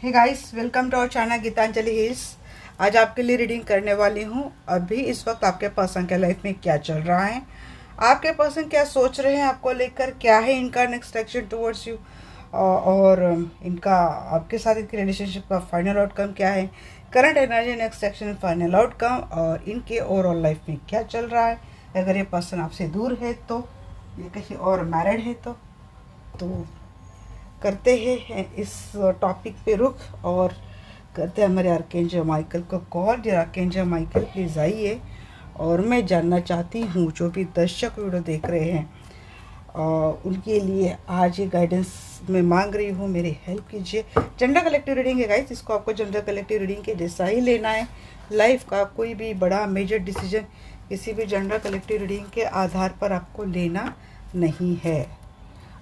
Hey guys, welcome to our channel Geetanjali hills. आज आपके लिए रीडिंग करने वाली हूँ। अभी इस वक्त आपके पर्सन के लाइफ में क्या चल रहा है, आपके पर्सन क्या सोच रहे हैं आपको लेकर, क्या है इनका नेक्स्ट एक्शन टुवर्ड्स यू, और इनका आपके साथ इनकी रिलेशनशिप का फाइनल आउटकम क्या है, current energy next action final outcome, और इनके ओवरऑल लाइफ में क्या चल रहा है। अगर ये पर्सन आपसे दूर है तो, ये कहीं और मैरिड है तो करते हैं इस टॉपिक पे रुख और करते हैं हमारे आर्कएंजल माइकल को call. Dear archangel Michael, please आइए। और मैं जानना चाहती हूँ जो भी दर्शक वीडियो देख रहे हैं उनके लिए आज ये गाइडेंस मैं मांग रही हूँ, मेरी हेल्प कीजिए। जनरल कलेक्टिव रीडिंग है गाइस, इसको आपको जनरल कलेक्टिव रीडिंग के जैसा ही लेना है। लाइफ का कोई भी बड़ा मेजर डिसीजन किसी भी जनरल कलेक्टिव रीडिंग के आधार पर आपको लेना नहीं है।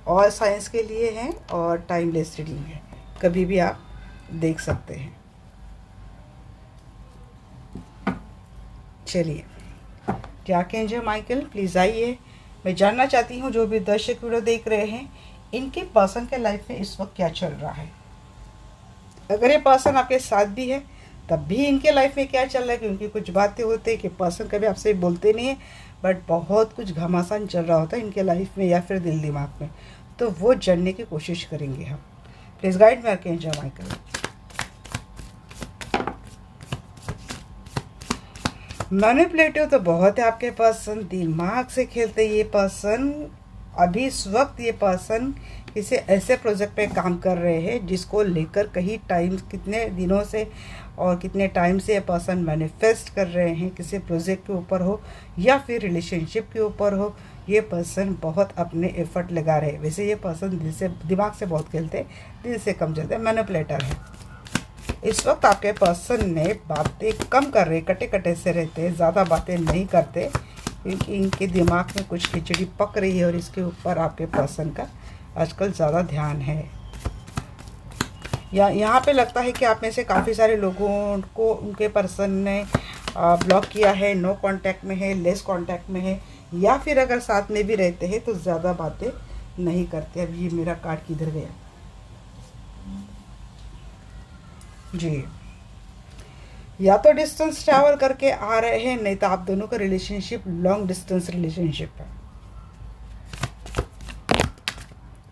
और साइंस के लिए है और टाइमलेस रीडिंग है, कभी भी आप देख सकते हैं। चलिए, आर्कएंजल माइकल प्लीज़ आइए। मैं जानना चाहती हूँ जो भी दर्शक वीडियो देख रहे हैं इनके पर्सन के लाइफ में इस वक्त क्या चल रहा है। अगर ये पर्सन आपके साथ भी है तब भी इनके लाइफ में क्या चल रहा है, क्योंकि कुछ बातें होती है कि पर्सन कभी आपसे बोलते नहीं है बट बहुत कुछ घमासान चल रहा होता है इनके लाइफ में या फिर दिल दिमाग में, तो वो जानने की कोशिश करेंगे हम। Please guide me archangel Michael. Manipulative तो बहुत है आपके पर्सन, दिमाग से खेलते ये पर्सन। अभी इस वक्त ये पर्सन किसी ऐसे प्रोजेक्ट पे काम कर रहे हैं जिसको लेकर कहीं टाइम, कितने दिनों से और कितने टाइम से ये पर्सन मैनिफेस्ट कर रहे हैं, किसी प्रोजेक्ट के ऊपर हो या फिर रिलेशनशिप के ऊपर हो। ये पर्सन बहुत अपने एफर्ट लगा रहे हैं। वैसे ये पर्सन दिल से, दिमाग से बहुत खेलते हैं, दिल से कम चलते हैं, मैनिपुलेटर है। इस वक्त आपके पर्सन ने बातें कम कर रहे, कटे कटे से रहते हैं, ज़्यादा बातें नहीं करते क्योंकि इनके दिमाग में कुछ खिचड़ी पक रही है और इसके ऊपर आपके पर्सन का आजकल ज़्यादा ध्यान है। यहाँ पे लगता है कि आप में से काफ़ी सारे लोगों को उनके पर्सन ने ब्लॉक किया है, नो कांटेक्ट में है, लेस कांटेक्ट में है, या फिर अगर साथ में भी रहते हैं तो ज़्यादा बातें नहीं करते। अब ये मेरा कार्ड किधर गया जी। या तो डिस्टेंस ट्रैवल करके आ रहे हैं, नहीं तो आप दोनों का रिलेशनशिप लॉन्ग डिस्टेंस रिलेशनशिप है।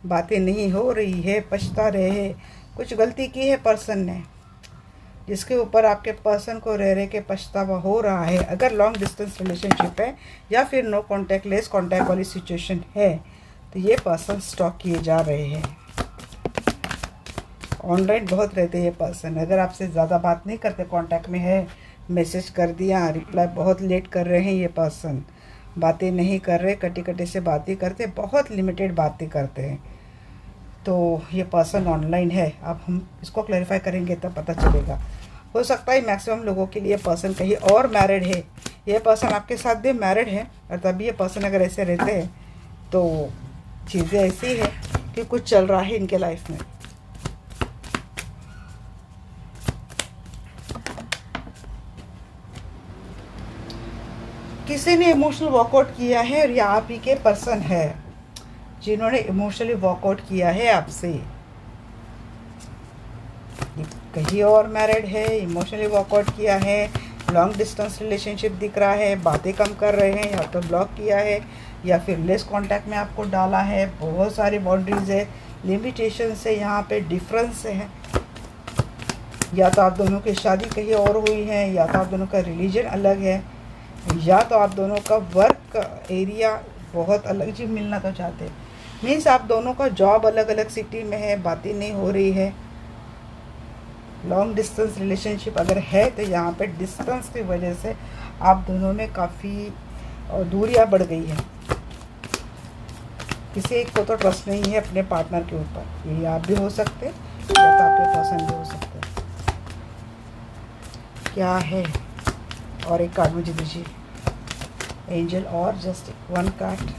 बातें नहीं हो रही है, पछता रहे हैं, कुछ गलती की है पर्सन ने जिसके ऊपर आपके पर्सन को रह के पछतावा हो रहा है। अगर लॉन्ग डिस्टेंस रिलेशनशिप है या फिर नो कांटेक्ट, लेस कांटेक्ट वाली सिचुएशन है तो ये पर्सन स्टॉक किए जा रहे हैं। ऑनलाइन बहुत रहते हैं ये पर्सन, अगर आपसे ज़्यादा बात नहीं करते, कांटेक्ट में है, मैसेज कर दिया, रिप्लाई बहुत लेट कर रहे हैं ये पर्सन, बातें नहीं कर रहे, कटी कटी से बातें करते, बहुत लिमिटेड बातें करते हैं, तो ये पर्सन ऑनलाइन है। अब हम इसको क्लैरिफाई करेंगे तब पता चलेगा। हो सकता है मैक्सिमम लोगों के लिए पर्सन कहीं और मैरिड है, ये पर्सन आपके साथ भी मैरिड है, और तभी ये पर्सन अगर ऐसे रहते हैं तो चीज़ें ऐसी है कि कुछ चल रहा है इनके लाइफ में। किसी ने इमोशनल वॉकआउट किया है और ये आप ही के पर्सन है जिन्होंने इमोशनली वॉकआउट किया है आपसे। कहीं और मैरिड है, इमोशनली वॉकआउट किया है, लॉन्ग डिस्टेंस रिलेशनशिप दिख रहा है, बातें कम कर रहे हैं, या तो ब्लॉक किया है या फिर लेस कांटेक्ट में आपको डाला है। बहुत सारी बाउंड्रीज है, लिमिटेशंस है, यहाँ पे डिफरेंस है। या तो आप दोनों की शादी कहीं और हुई है, या तो आप दोनों का रिलीजन अलग है, या तो आप दोनों का वर्क एरिया बहुत अलग, जी मिलना तो चाहते हैं, मीन्स आप दोनों का जॉब अलग अलग सिटी में है, बातें नहीं हो रही है। लॉन्ग डिस्टेंस रिलेशनशिप अगर है तो यहाँ पे डिस्टेंस की वजह से आप दोनों में काफ़ी दूरियां बढ़ गई है। किसी एक को तो ट्रस्ट नहीं है अपने पार्टनर के ऊपर, ये आप भी हो सकते हैं या तो आपके पर्सन भी हो सकते हैं। क्या है, और एक कार्ड मुझे दीजिए एंजल, और जस्ट वन कार्ड।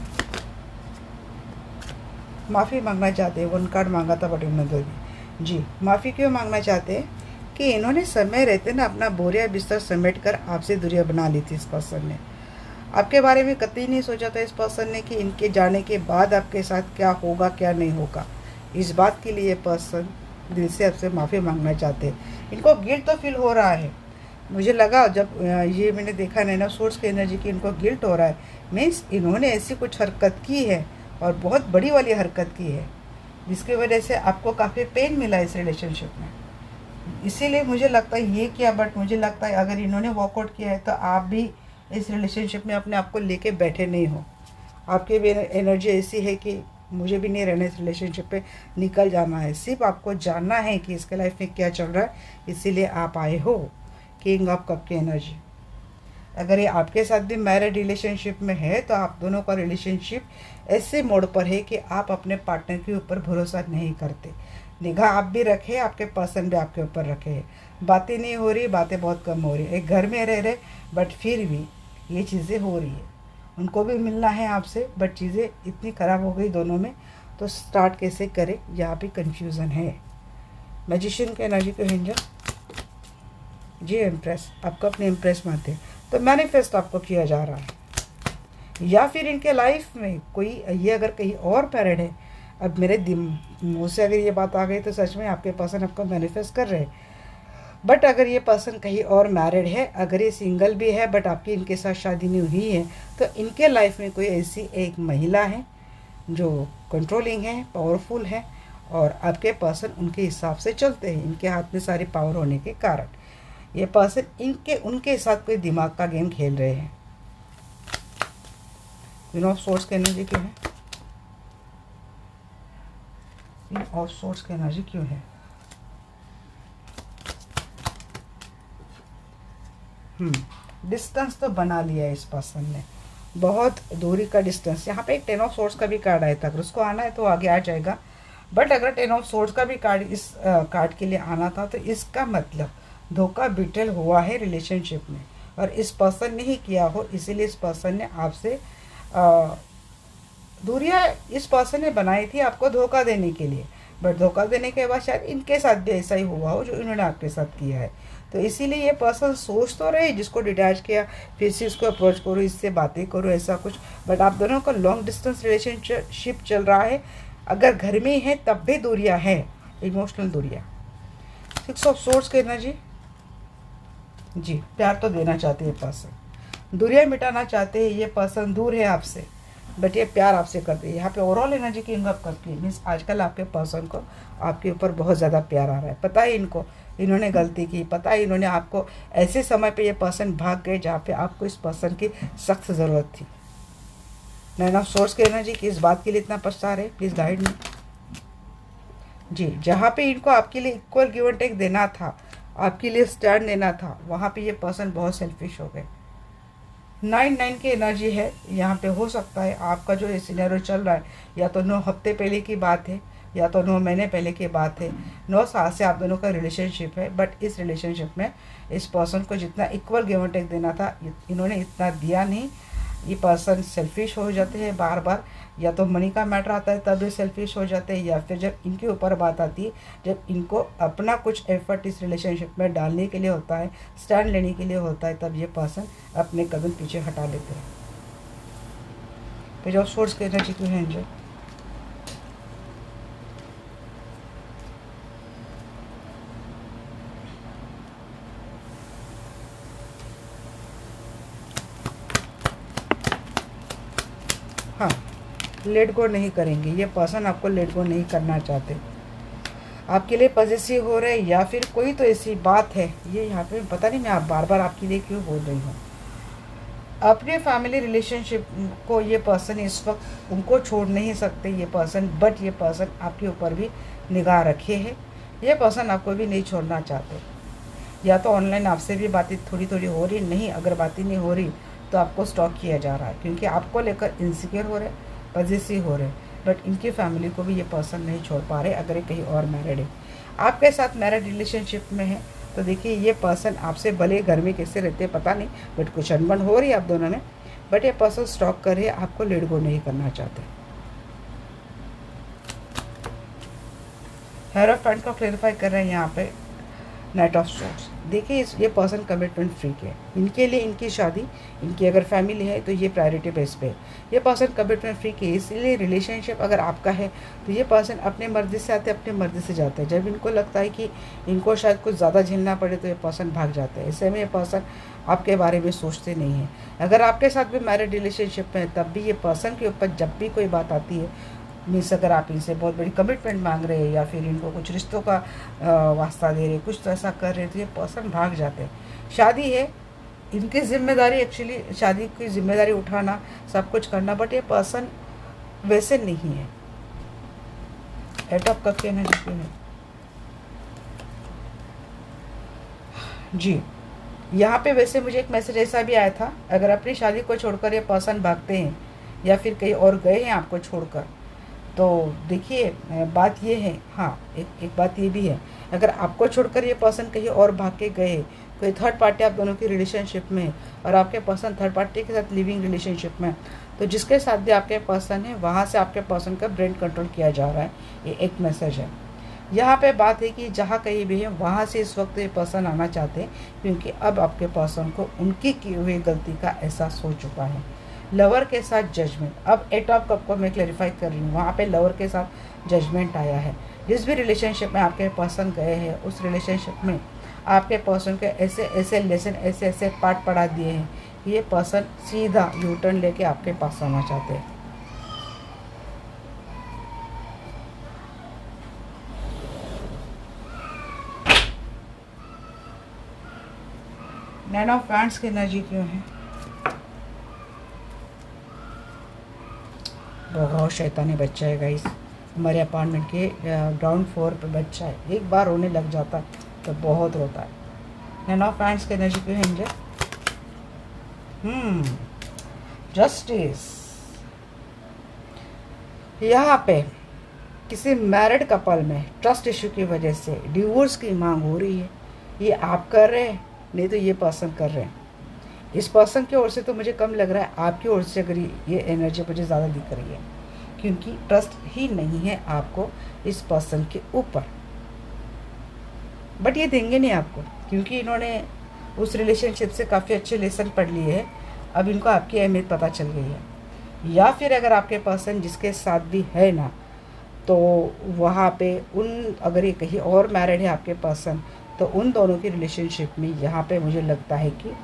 माफ़ी मांगना चाहते हैं, वन कार्ड मांगा था बट इन्होंने जी। माफ़ी क्यों मांगना चाहते हैं कि इन्होंने समय रहते ना अपना बोरिया बिस्तर समेट कर आपसे दूरियां बना ली थी। इस पर्सन ने आपके बारे में कतई नहीं सोचा था इस पर्सन ने कि इनके जाने के बाद आपके साथ क्या होगा क्या नहीं होगा। इस बात के लिए पर्सन दिल से आपसे माफ़ी मांगना चाहते हैं। इनको गिल्ट तो फील हो रहा है। मुझे लगा जब ये मैंने देखा नाइन ऑफ सोर्स की एनर्जी की इनको गिल्ट हो रहा है, मीन्स इन्होंने ऐसी कुछ हरकत की है और बहुत बड़ी वाली हरकत की है जिसकी वजह से आपको काफ़ी पेन मिला इस रिलेशनशिप में। इसीलिए मुझे लगता है ये किया, बट मुझे लगता है अगर इन्होंने वॉकआउट किया है तो आप भी इस रिलेशनशिप में अपने आप को लेके बैठे नहीं हो। आपकी भी एनर्जी ऐसी है कि मुझे भी नहीं रहना इस रिलेशनशिप पे, निकल जाना है। सिर्फ आपको जानना है कि इसके लाइफ में क्या चल रहा है, इसीलिए आप आए हो। किंग ऑफ कप की एनर्जी। अगर ये आपके साथ भी मैरिड रिलेशनशिप में है तो आप दोनों का रिलेशनशिप ऐसे मोड़ पर है कि आप अपने पार्टनर के ऊपर भरोसा नहीं करते। निगाह आप भी रखे, आपके पर्सन भी आपके ऊपर रखे हैं। बातें नहीं हो रही, बातें बहुत कम हो रही है। एक घर में रह रहे बट फिर भी ये चीज़ें हो रही है। उनको भी मिलना है आपसे बट चीज़ें इतनी ख़राब हो गई दोनों में, तो स्टार्ट कैसे करें, यहाँ पे कंफ्यूजन है। मैजिशियन के एनर्जी को एंजल जी, इम्प्रेस, आपको अपने इम्प्रेस मानते हैं तो मैनिफेस्ट आपको किया जा रहा है। या फिर इनके लाइफ में कोई ये अगर कहीं और पैरेड है, अब मेरे मुँह से अगर ये बात आ गई तो सच में आपके पर्सन आपको मैनिफेस्ट कर रहे हैं। बट अगर ये पर्सन कहीं और मैरिड है, अगर ये सिंगल भी है बट आपकी इनके साथ शादी नहीं हुई है, तो इनके लाइफ में कोई ऐसी एक महिला है जो कंट्रोलिंग है, पावरफुल है और आपके पर्सन उनके हिसाब से चलते हैं। इनके हाथ में सारी पावर होने के कारण ये पर्सन उनके साथ कोई दिमाग का गेम खेल रहे हैं। क्वीन ऑफ सोर्स की एनर्जी क्यों है? क्वीन ऑफ सोर्स की एनर्जी क्यों है? डिस्टेंस तो बना लिया है इस पर्सन ने, बहुत दूरी का डिस्टेंस। यहाँ पे एक 10 ऑफ सोर्स का भी कार्ड आया था, अगर उसको आना है तो आगे आ जाएगा। बट अगर 10 ऑफ सोर्स का भी कार्ड इस कार्ड के लिए आना था तो इसका मतलब धोखा बिटल हुआ है रिलेशनशिप में और इस पर्सन ने ही किया हो। इसीलिए इस पर्सन ने आपसे दूरियां इस पर्सन ने बनाई थी आपको धोखा देने के लिए। बट धोखा देने के बाद शायद इनके साथ भी ऐसा ही हुआ हो जो इन्होंने आपके साथ किया है। तो इसीलिए ये पर्सन सोच तो रहे जिसको डिटैच किया फिर से इसको अप्रोच करो, इससे बातें करो, ऐसा कुछ। बट आप दोनों का लॉन्ग डिस्टेंस रिलेशनशिप चल रहा है। अगर घर में है तब भी दूरियां है, इमोशनल दूरियां। 6 ऑफ सोर्स की एनर्जी जी, प्यार तो देना चाहते हैं ये पर्सन, दूरियां मिटाना चाहते हैं। ये पर्सन दूर है आपसे बट ये प्यार आपसे करते हैं। यहाँ पे ओवरऑल एनर्जी की इनकप करती है, मीन्स आजकल आपके पर्सन को आपके ऊपर बहुत ज़्यादा प्यार आ रहा है। पता है इनको इन्होंने गलती की, पता है इन्होंने आपको ऐसे समय पे ये पर्सन भाग गए जहाँ पे आपको इस पर्सन की सख्त ज़रूरत थी। 9 ऑफ सोर्स की एनर्जी की इस बात के लिए इतना पछता रहे, प्लीज़ गाइड मी जी। जहाँ पे इनको आपके लिए इक्वल गिव एंड टेक देना था, आपके लिए स्टैंड देना था, वहाँ पे ये पर्सन बहुत सेल्फिश हो गए। 9 की एनर्जी है यहाँ पे। हो सकता है आपका जो ये सिनेरियो चल रहा है या तो 9 हफ्ते पहले की बात है या तो 9 महीने पहले की बात है। 9 साल से आप दोनों का रिलेशनशिप है बट इस रिलेशनशिप में इस पर्सन को जितना इक्वल गिव एंड टेक देना था इन्होंने इतना दिया नहीं। ये पर्सन सेल्फिश हो जाते हैं बार बार, या तो मनी का मैटर आता है तब ये सेल्फिश हो जाते हैं, या फिर जब इनके ऊपर बात आती है, जब इनको अपना कुछ एफर्ट इस रिलेशनशिप में डालने के लिए होता है, स्टैंड लेने के लिए होता है, तब ये पर्सन अपने कदम पीछे हटा लेते हैं। पेज ऑफ सोर्स की एनर्जी क्यों है एंजल? हाँ, लेट गो नहीं करेंगे ये पर्सन, आपको लेट गो नहीं करना चाहते, आपके लिए पॉजिटिव हो रहे, या फिर कोई तो ऐसी बात है ये यहाँ पे पता नहीं, मैं आप बार बार आपके लिए क्यों बोल रही हूँ। अपने फैमिली रिलेशनशिप को ये पर्सन इस वक्त उनको छोड़ नहीं सकते ये पर्सन, बट ये पर्सन आपके ऊपर भी निगाह रखे है। ये पर्सन आपको भी नहीं छोड़ना चाहते। या तो ऑनलाइन आपसे भी बातें थोड़ी थोड़ी हो रही, नहीं अगर बातें नहीं हो रही तो आपको स्टॉक किया जा रहा है क्योंकि आपको लेकर इनसिक्योर हो रहे, पॉजिटिव हो रहे। बट इनकी फैमिली को भी ये पर्सन नहीं छोड़ पा रहे अगर ये कहीं और मैरिड है। आपके साथ मैरिड रिलेशनशिप में है तो देखिए ये पर्सन आपसे भले घर में कैसे रहते पता नहीं, बट कुछ अनबन हो रही है आप दोनों में, बट ये पर्सन स्टॉक कर रहे, आपको लेट गो नहीं करना चाहते। हेरोफेंट को क्लेरिफाई कर रहे हैं यहाँ पे नाइट ऑफ सोर्ड्स। देखिए ये पर्सन कमिटमेंट फ्रीक है, इनके लिए इनकी शादी, इनकी अगर फैमिली है तो ये प्रायोरिटी बेस पे है। ये पर्सन कमिटमेंट फ्रीक है, इसलिए रिलेशनशिप अगर आपका है तो ये पर्सन अपने मर्जी से आते, अपने मर्जी से जाते हैं। जब इनको लगता है कि इनको शायद कुछ ज़्यादा झेलना पड़े तो ये पर्सन भाग जाते हैं। ऐसे में ये पर्सन आपके बारे में सोचते नहीं हैं। अगर आपके साथ भी मैरिड रिलेशनशिप में है तब भी ये पर्सन के ऊपर जब भी कोई बात आती है, मीन्स अगर आप इनसे बहुत बड़ी कमिटमेंट मांग रहे हैं या फिर इनको कुछ रिश्तों का वास्ता दे रहे, कुछ तो ऐसा कर रहे तो ये पर्सन भाग जाते हैं। शादी है, इनकी जिम्मेदारी, एक्चुअली शादी की जिम्मेदारी उठाना, सब कुछ करना, बट ये पर्सन वैसे नहीं है। एट ऑफ कप के एनर्जी है जी। यहाँ पे वैसे मुझे एक मैसेज ऐसा भी आया था, अगर अपनी शादी को छोड़कर ये पर्सन भागते हैं या फिर कहीं और गए हैं आपको छोड़कर, तो देखिए बात ये है, हाँ एक बात ये भी है, अगर आपको छोड़कर ये पर्सन कहीं और भाग के गए, कोई थर्ड पार्टी आप दोनों की रिलेशनशिप में और आपके पर्सन थर्ड पार्टी के साथ लिविंग रिलेशनशिप में, तो जिसके साथ भी आपके पर्सन है वहाँ से आपके पर्सन का ब्रेन कंट्रोल किया जा रहा है। ये एक मैसेज है। यहाँ पे बात है कि जहाँ कहीं भी है वहाँ से इस वक्त ये पर्सन आना चाहते हैं, क्योंकि अब आपके पर्सन को उनकी की हुई गलती का एहसास हो चुका है। लवर के साथ जजमेंट, अब एट ऑफ कप को मैं क्लैरिफाई कर रही हूँ, वहाँ पे लवर के साथ जजमेंट आया है। जिस भी रिलेशनशिप में आपके पर्सन गए हैं उस रिलेशनशिप में आपके पर्सन के ऐसे ऐसे लेसन, ऐसे ऐसे पार्ट पढ़ा दिए हैं, ये पर्सन सीधा यू टर्न लेके आपके पास आना चाहते हैं। नाइन ऑफ वैंड्स की एनर्जी क्यों है? बहुत शैतानी बच्चा है गाइस, हमारे अपार्टमेंट के ग्राउंड फ्लोर पे बच्चा है, एक बार रोने लग जाता है तो बहुत रोता है। नाइन ऑफ वैंड्स की एनर्जी क्यों है एंजल? जस्टिस। यहाँ पे किसी मैरिड कपल में ट्रस्ट इश्यू की वजह से डिवोर्स की मांग हो रही है। ये आप कर रहे हैं, नहीं तो ये पर्सन कर रहे हैं। इस पर्सन की ओर से तो मुझे कम लग रहा है, आपकी ओर से अगर ये एनर्जी मुझे ज़्यादा दिख रही है, क्योंकि ट्रस्ट ही नहीं है आपको इस पर्सन के ऊपर। बट ये देंगे नहीं आपको, क्योंकि इन्होंने उस रिलेशनशिप से काफ़ी अच्छे लेसन पढ़ लिए हैं। अब इनको आपकी अहमियत पता चल गई है। या फिर अगर आपके पर्सन जिसके साथ भी है ना, तो वहाँ पे अगर ये कहीं और मैरिड है आपके पर्सन, तो उन दोनों की रिलेशनशिप में यहाँ पे मुझे लगता है कि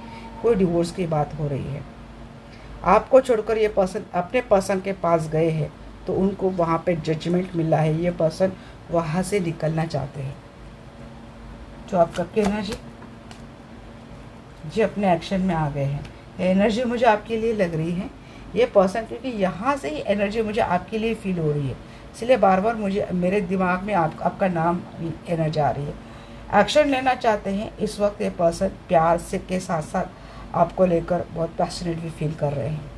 कोई डिवोर्स की बात हो रही है। आपको छोड़कर ये पर्सन अपने पर्सन के पास गए हैं तो उनको वहाँ पे जजमेंट मिला है, ये पर्सन वहाँ से निकलना चाहते हैं। जो आपका एनर्जी जी अपने एक्शन में आ गए हैं। एनर्जी मुझे आपके लिए लग रही है ये पर्सन, क्योंकि यहाँ से ही एनर्जी मुझे आपके लिए फील हो रही है, इसलिए बार बार मुझे मेरे दिमाग में आपका नाम एनर्जी आ रही है। एक्शन लेना चाहते हैं इस वक्त ये पर्सन, प्यार से के साथ साथ आपको लेकर बहुत पैशनेट भी फील कर रहे हैं।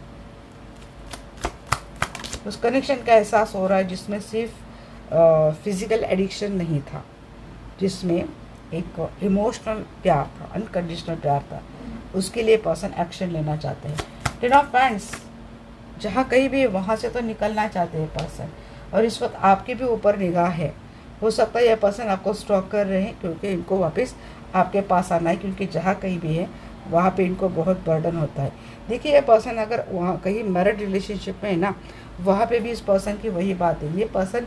उस कनेक्शन का एहसास हो रहा है जिसमें सिर्फ फिजिकल एडिक्शन नहीं था, जिसमें एक इमोशनल प्यार था, अनकंडीशनल प्यार था। उसके लिए पर्सन एक्शन लेना चाहते हैं। टेन ऑफ वैंड्स, जहाँ कहीं भी वहाँ से तो निकलना चाहते हैं पर्सन, और इस वक्त आपके भी ऊपर निगाह है। हो सकता है यह पर्सन आपको स्टॉक कर रहे हैं, क्योंकि इनको वापस आपके पास आना है, क्योंकि जहाँ कहीं भी है वहाँ पे इनको बहुत बर्डन होता है। देखिए ये पर्सन अगर वहाँ कहीं मैरिड रिलेशनशिप में है ना, वहाँ पे भी इस पर्सन की वही बात है। ये पर्सन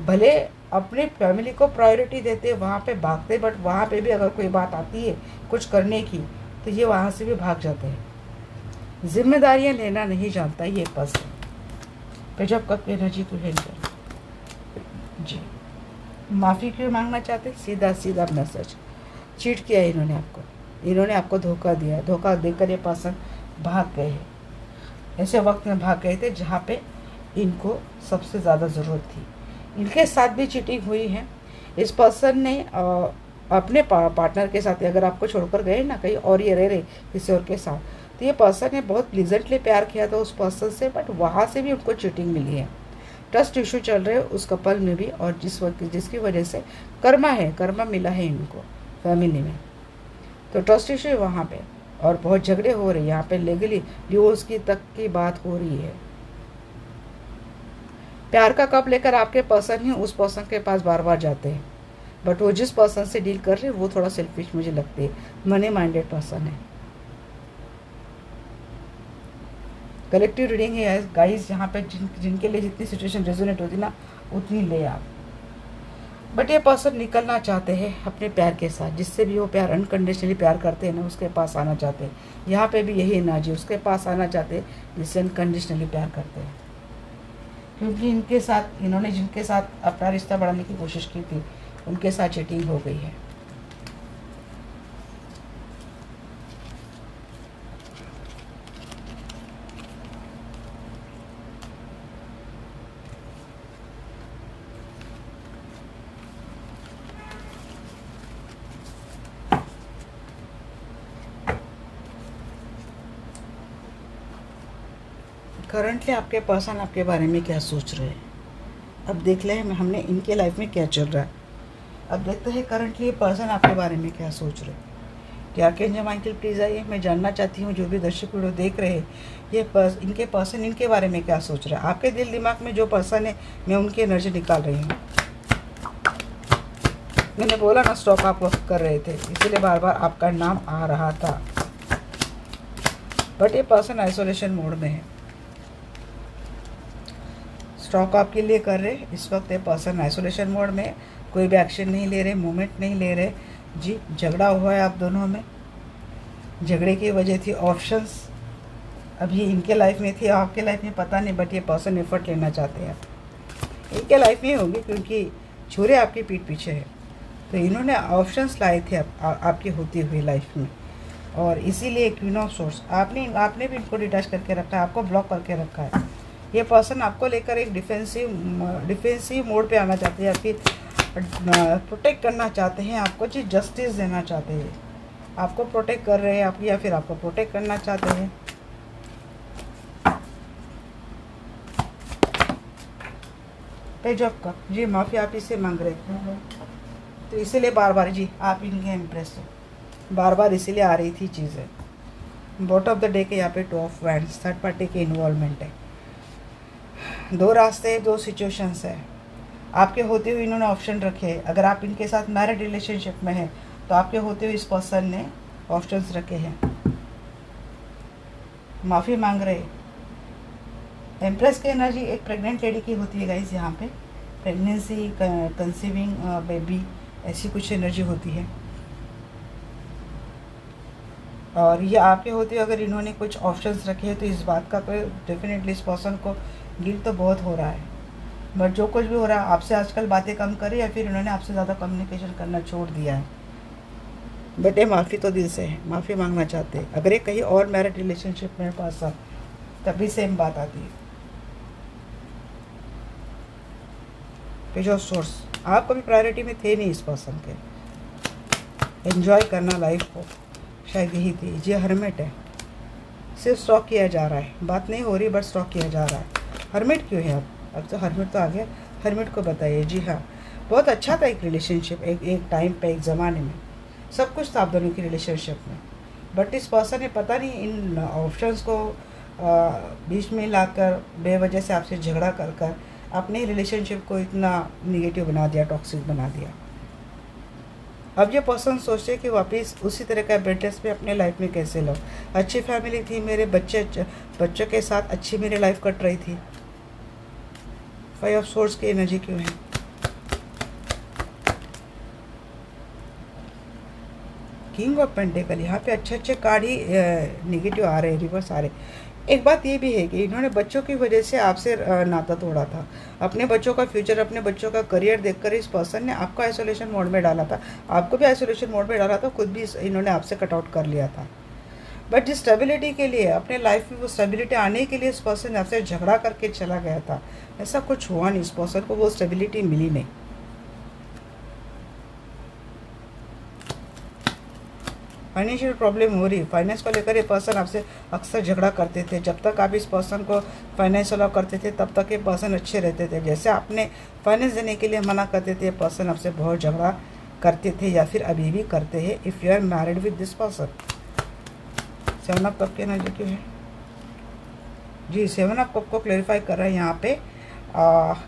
भले अपने फैमिली को प्रायोरिटी देते वहाँ पे भागते, बट वहाँ पे भी अगर कोई बात आती है कुछ करने की तो ये वहाँ से भी भाग जाते हैं। जिम्मेदारियाँ लेना नहीं जानता ये person. Page of cup energy को हैंडल जी, माफ़ी क्यों मांगना चाहते? सीधा सीधा मैसेज, चीट किया है इन्होंने आपको, इन्होंने आपको धोखा दिया है। धोखा देकर ये पर्सन भाग गए हैं। ऐसे वक्त में भाग गए थे जहाँ पे इनको सबसे ज़्यादा ज़रूरत थी। इनके साथ भी चीटिंग हुई है। इस पर्सन ने अपने पार्टनर के साथ, अगर आपको छोड़कर गए ना कहीं और ये रह रहे किसी और के साथ, तो ये पर्सन ने बहुत प्लीजेंटली प्यार किया था उस पर्सन से, बट वहाँ से भी उनको चीटिंग मिली है। ट्रस्ट इशू चल रहे हैं उस कपल में भी, और जिसकी वजह से कर्मा मिला है इनको फैमिली में, तो ट्रस्ट इशू वहाँ पे, और बहुत झगड़े हो रहे हैं यहाँ पे, लीगली डिवोर्स की तक की बात हो रही है। प्यार का कप लेकर आपके पर्सन ही उस पर्सन के पास बार बार जाते हैं, बट वो जिस पर्सन से डील कर रहे हैं वो थोड़ा सेल्फिश मुझे लगती है, मनी माइंडेड पर्सन है। कलेक्टिव रीडिंग है गाइस, यहाँ पे जिनके लिए जितनी सिचुएशन रेजोनेट होती ना उतनी ले आप। बट ये पर्सन निकलना चाहते हैं अपने प्यार के साथ, जिससे भी वो प्यार अनकंडीशनली प्यार करते हैं ना उसके पास आना चाहते हैं। यहाँ पे भी यही एनर्जी, उसके पास आना चाहते हैं जिससे अनकंडीशनली प्यार करते हैं। क्योंकि इन्होंने जिनके साथ अपना रिश्ता बढ़ाने की कोशिश की थी उनके साथ चीटिंग हो गई है। करंटली आपके पर्सन आपके बारे में क्या सोच रहे हैं, अब देख ले हमने इनके लाइफ में क्या चल रहा है। अब देखते हैं करंटली ये पर्सन आपके बारे में क्या सोच रहे हैं। क्या के एंजल माइकल प्लीज़ आइए, मैं जानना चाहती हूँ जो भी दर्शक वीडियो देख रहे हैं इनके पर्सन इनके बारे में क्या सोच रहा है। आपके दिल दिमाग में जो पर्सन है मैं उनकी एनर्जी निकाल रही हूँ। मैंने बोला ना स्टॉप आप वर्क कर रहे थे, इसीलिए बार बार आपका नाम आ रहा था। बट ये पर्सन आइसोलेशन मोड में है, स्टॉक आपके लिए कर रहे इस वक्त। ये पर्सन आइसोलेशन मोड में, कोई भी एक्शन नहीं ले रहे, मूवमेंट नहीं ले रहे जी। झगड़ा हुआ है आप दोनों में, झगड़े की वजह थी ऑप्शंस अभी इनके लाइफ में थी, आपके लाइफ में पता नहीं। बट ये पर्सन एफर्ट लेना चाहते हैं, इनके लाइफ में होगी क्योंकि छुरे आपकी पीठ पीछे है। तो इन्होंने ऑप्शंस लाए थे आपकी होती हुई लाइफ में, और इसीलिए क्वीन ऑफ सोर्स आपने भी इनको डिटैच करके रखा है, आपको ब्लॉक करके रखा है। ये पर्सन आपको लेकर एक डिफेंसिव मोड पे आना चाहते हैं, या फिर प्रोटेक्ट करना चाहते हैं, आपको जी जस्टिस देना चाहते हैं। आपको प्रोटेक्ट कर रहे हैं आप, या फिर आपको प्रोटेक्ट करना चाहते हैं। पेज ऑफ कप जी, माफ़ी आप इसे मांग रहे थे, तो इसीलिए बार बार जी आप इनके इम्प्रेस हो, बार बार इसीलिए आ रही थी चीज़ें। बॉटम ऑफ द डे के यहाँ पे 2 ऑफ वैंड्स, थर्ड पार्टी के इन्वॉल्वमेंट है। 2 रास्ते, 2 सिचुएशंस है आपके होते हुए इन्होंने ऑप्शन रखे। अगर आप इनके साथ मैरिड रिलेशनशिप में हैं तो आपके होते हुए इस पर्सन ने ऑप्शंस रखे हैं, माफ़ी मांग रहे। एम्प्रेस की एनर्जी एक प्रेग्नेंट लेडी की होती है गाइस, यहाँ पे प्रेगनेंसी, कंसीविंग बेबी, ऐसी कुछ एनर्जी होती है। और ये आपके होते हुए अगर इन्होंने कुछ ऑप्शंस रखे हैं तो इस बात का तो डेफिनेटली इस पर्सन को गिल्ट तो बहुत हो रहा है। बट जो कुछ भी हो रहा है, आपसे आजकल बातें कम करी या फिर इन्होंने आपसे ज़्यादा कम्युनिकेशन करना छोड़ दिया है। बट ये माफ़ी तो दिल से है, माफ़ी मांगना चाहते हैं। अगर ये कहीं और मैरिड रिलेशनशिप में पास आ तभी सेम बात आती है। पेज ऑफ सोर्स, आप कभी प्रायोरिटी में थे नहीं इस पर्सन के, एंजॉय करना लाइफ को, शायद यही थी। ये हर्मिट है, सिर्फ स्टॉक किया जा रहा है, बात नहीं हो रही बट स्टॉक किया जा रहा है। हर्मिट क्यों है अब तो हर्मिट तो आ गया। हर्मिट को बताइए। जी हाँ, बहुत अच्छा था एक रिलेशनशिप, एक टाइम पे, एक ज़माने में सब कुछ था आप दोनों की रिलेशनशिप में। बट इस पर्सन ने पता नहीं इन ऑप्शंस को बीच में लाकर बेवजह से आपसे झगड़ा कर कर अपने रिलेशनशिप को इतना निगेटिव बना दिया, टॉक्सिक बना दिया। अब ये पर्सन सोचते कि वापस उसी तरह का बेटर्स में अपने लाइफ में कैसे लो। अच्छी फैमिली थी, मेरे बच्चों के साथ अच्छी मेरी लाइफ कट रही थी। 5 ऑफ सोर्स की एनर्जी क्यों है? किंग ऑफ पेंटिकल, यहाँ पे अच्छे कार्ड ही नेगेटिव आ रहे हैं, रिवर्स आ रहे। एक बात ये भी है कि इन्होंने बच्चों की वजह से आपसे नाता तोड़ा था। अपने बच्चों का फ्यूचर, अपने बच्चों का करियर देखकर इस पर्सन ने आपको आइसोलेशन मोड में डाला था, आपको भी आइसोलेशन मोड में डाला था, खुद भी इन्होंने आपसे कट आउट कर लिया था। बट जिस स्टेबिलिटी के लिए, अपने लाइफ में वो स्टेबिलिटी आने के लिए इस पर्सन आपसे झगड़ा करके चला गया था, ऐसा कुछ हुआ नहीं। इस पर्सन को वो स्टेबिलिटी मिली नहीं। फाइनेंशियल प्रॉब्लम हो रही, फाइनेंस को लेकर ये पर्सन आपसे अक्सर झगड़ा करते थे। जब तक आप इस पर्सन को फाइनेंस अलाउ करते थे तब तक ये पर्सन अच्छे रहते थे। जैसे आपने फाइनेंस देने के लिए मना करते थे, पर्सन आपसे बहुत झगड़ा करते थे या फिर अभी भी करते हैं। If you are married with this person. 7 of cup की एनर्जी क्यों है? जी 7 ऑफ कप को क्लेरिफाई कर रहा है यहाँ पे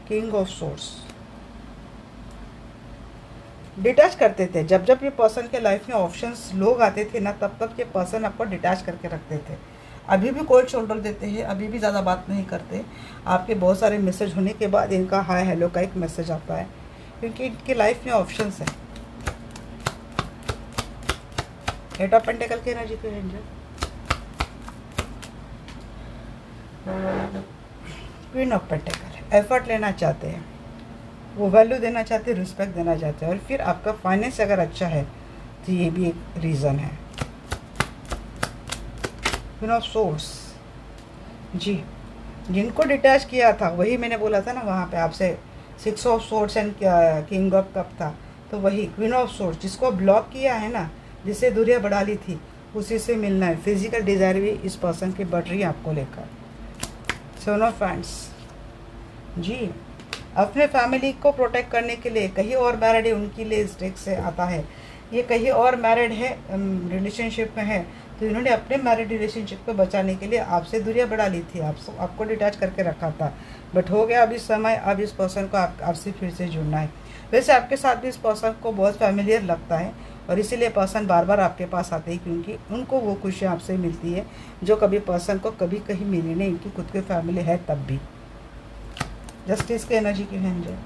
किंग ऑफ सोर्स। डिटैच करते थे। जब जब ये पर्सन के लाइफ में ऑप्शंस लोग आते थे ना, तब तब ये पर्सन आपको डिटैच करके रखते थे। अभी भी कोल्ड शोल्डर देते हैं, अभी भी ज़्यादा बात नहीं करते। आपके बहुत सारे मैसेज होने के बाद इनका हाय हेलो का एक मैसेज आता है, क्योंकि इनकी लाइफ में ऑप्शंस है। 8 ऑफ पेंटिकल की एनर्जी के angel, queen of pentacle, effort लेना चाहते हैं, वो वैल्यू देना चाहते हैं, रिस्पेक्ट देना चाहते हैं। और फिर आपका फाइनेंस अगर अच्छा है तो ये भी एक रीज़न है। क्वीन ऑफ सोर्स, जी जिनको डिटैच किया था वही मैंने बोला था ना वहाँ पे आपसे, 6 of source and king of cup था, तो वही क्वीन ऑफ सोर्स जिसको ब्लॉक किया है ना, जिससे दूरियां बढ़ा ली थी, उसी से मिलना है। फिजिकल डिज़ायर भी इस पर्सन की बढ़ रही है आपको लेकर। 7 ऑफ हैंड्स, जी अपने फैमिली को प्रोटेक्ट करने के लिए कहीं और मैरिड है, उनके लिए स्टेक से आता है। ये कहीं और मैरिड है, रिलेशनशिप में है, तो इन्होंने अपने मैरिड रिलेशनशिप को बचाने के लिए आपसे दूरियां बढ़ा ली थी, आपको डिटैच करके रखा था। बट हो गया अभी समय, अब इस पर्सन को आपसे फिर से जुड़ना है। वैसे आपके साथ भी इस पर्सन को बहुत फैमिलियर लगता है, और इसीलिए पर्सन बार बार आपके पास आते हैं, क्योंकि उनको वो खुशियाँ आपसे मिलती है जो कभी पर्सन को कभी कहीं मिली नहीं। इनकी खुद की फैमिली है तब भी। जस्टिस की एनर्जी की है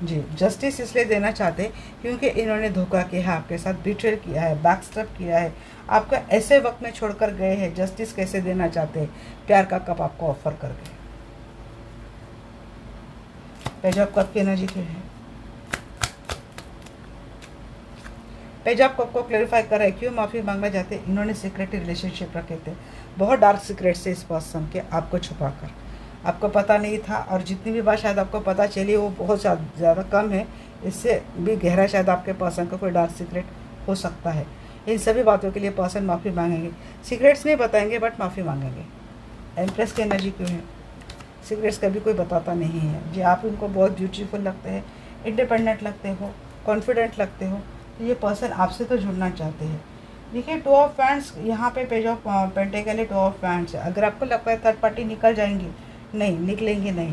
जी, जस्टिस इसलिए देना चाहते हैं क्योंकि इन्होंने धोखा किया है आपके साथ, बिट्रेल किया है, बैकस्टैब किया है, आपको ऐसे वक्त में छोड़कर गए हैं। जस्टिस कैसे देना चाहते हैं, प्यार का कप आपको ऑफर कर गए। पेज ऑफ कप की एनर्जी क्या है, पेज ऑफ कप को क्लैरिफाई करा है, क्यों माफ़ी मांगना चाहते। इन्होंने सीक्रेट रिलेशनशिप रखे थे, बहुत डार्क सीक्रेट से इस पर्सन के, आपको छुपाकर, आपको पता नहीं था, और जितनी भी बात शायद आपको पता चली वो बहुत ज़्यादा कम है। इससे भी गहरा शायद आपके पर्सन का कोई डार्क सीक्रेट हो सकता है। इन सभी बातों के लिए पर्सन माफ़ी मांगेंगे, सीक्रेट्स नहीं बताएंगे बट माफ़ी मांगेंगे। एम्प्रेस की एनर्जी क्यों है, सीक्रेट्स कभी कोई बताता नहीं है जी। आप इनको बहुत ब्यूटीफुल लगते हैं, इंडिपेंडेंट लगते हो, कॉन्फिडेंट लगते हो, तो ये पर्सन आपसे तो जुड़ना चाहते हैं। देखिए 2 ऑफ हैंड्स यहाँ पे, पेज ऑफ पेंटिकल है, 2 ऑफ हैंड्स है। अगर आपको लगता है थर्ड पार्टी निकल जाएंगी, नहीं निकलेंगी नहीं,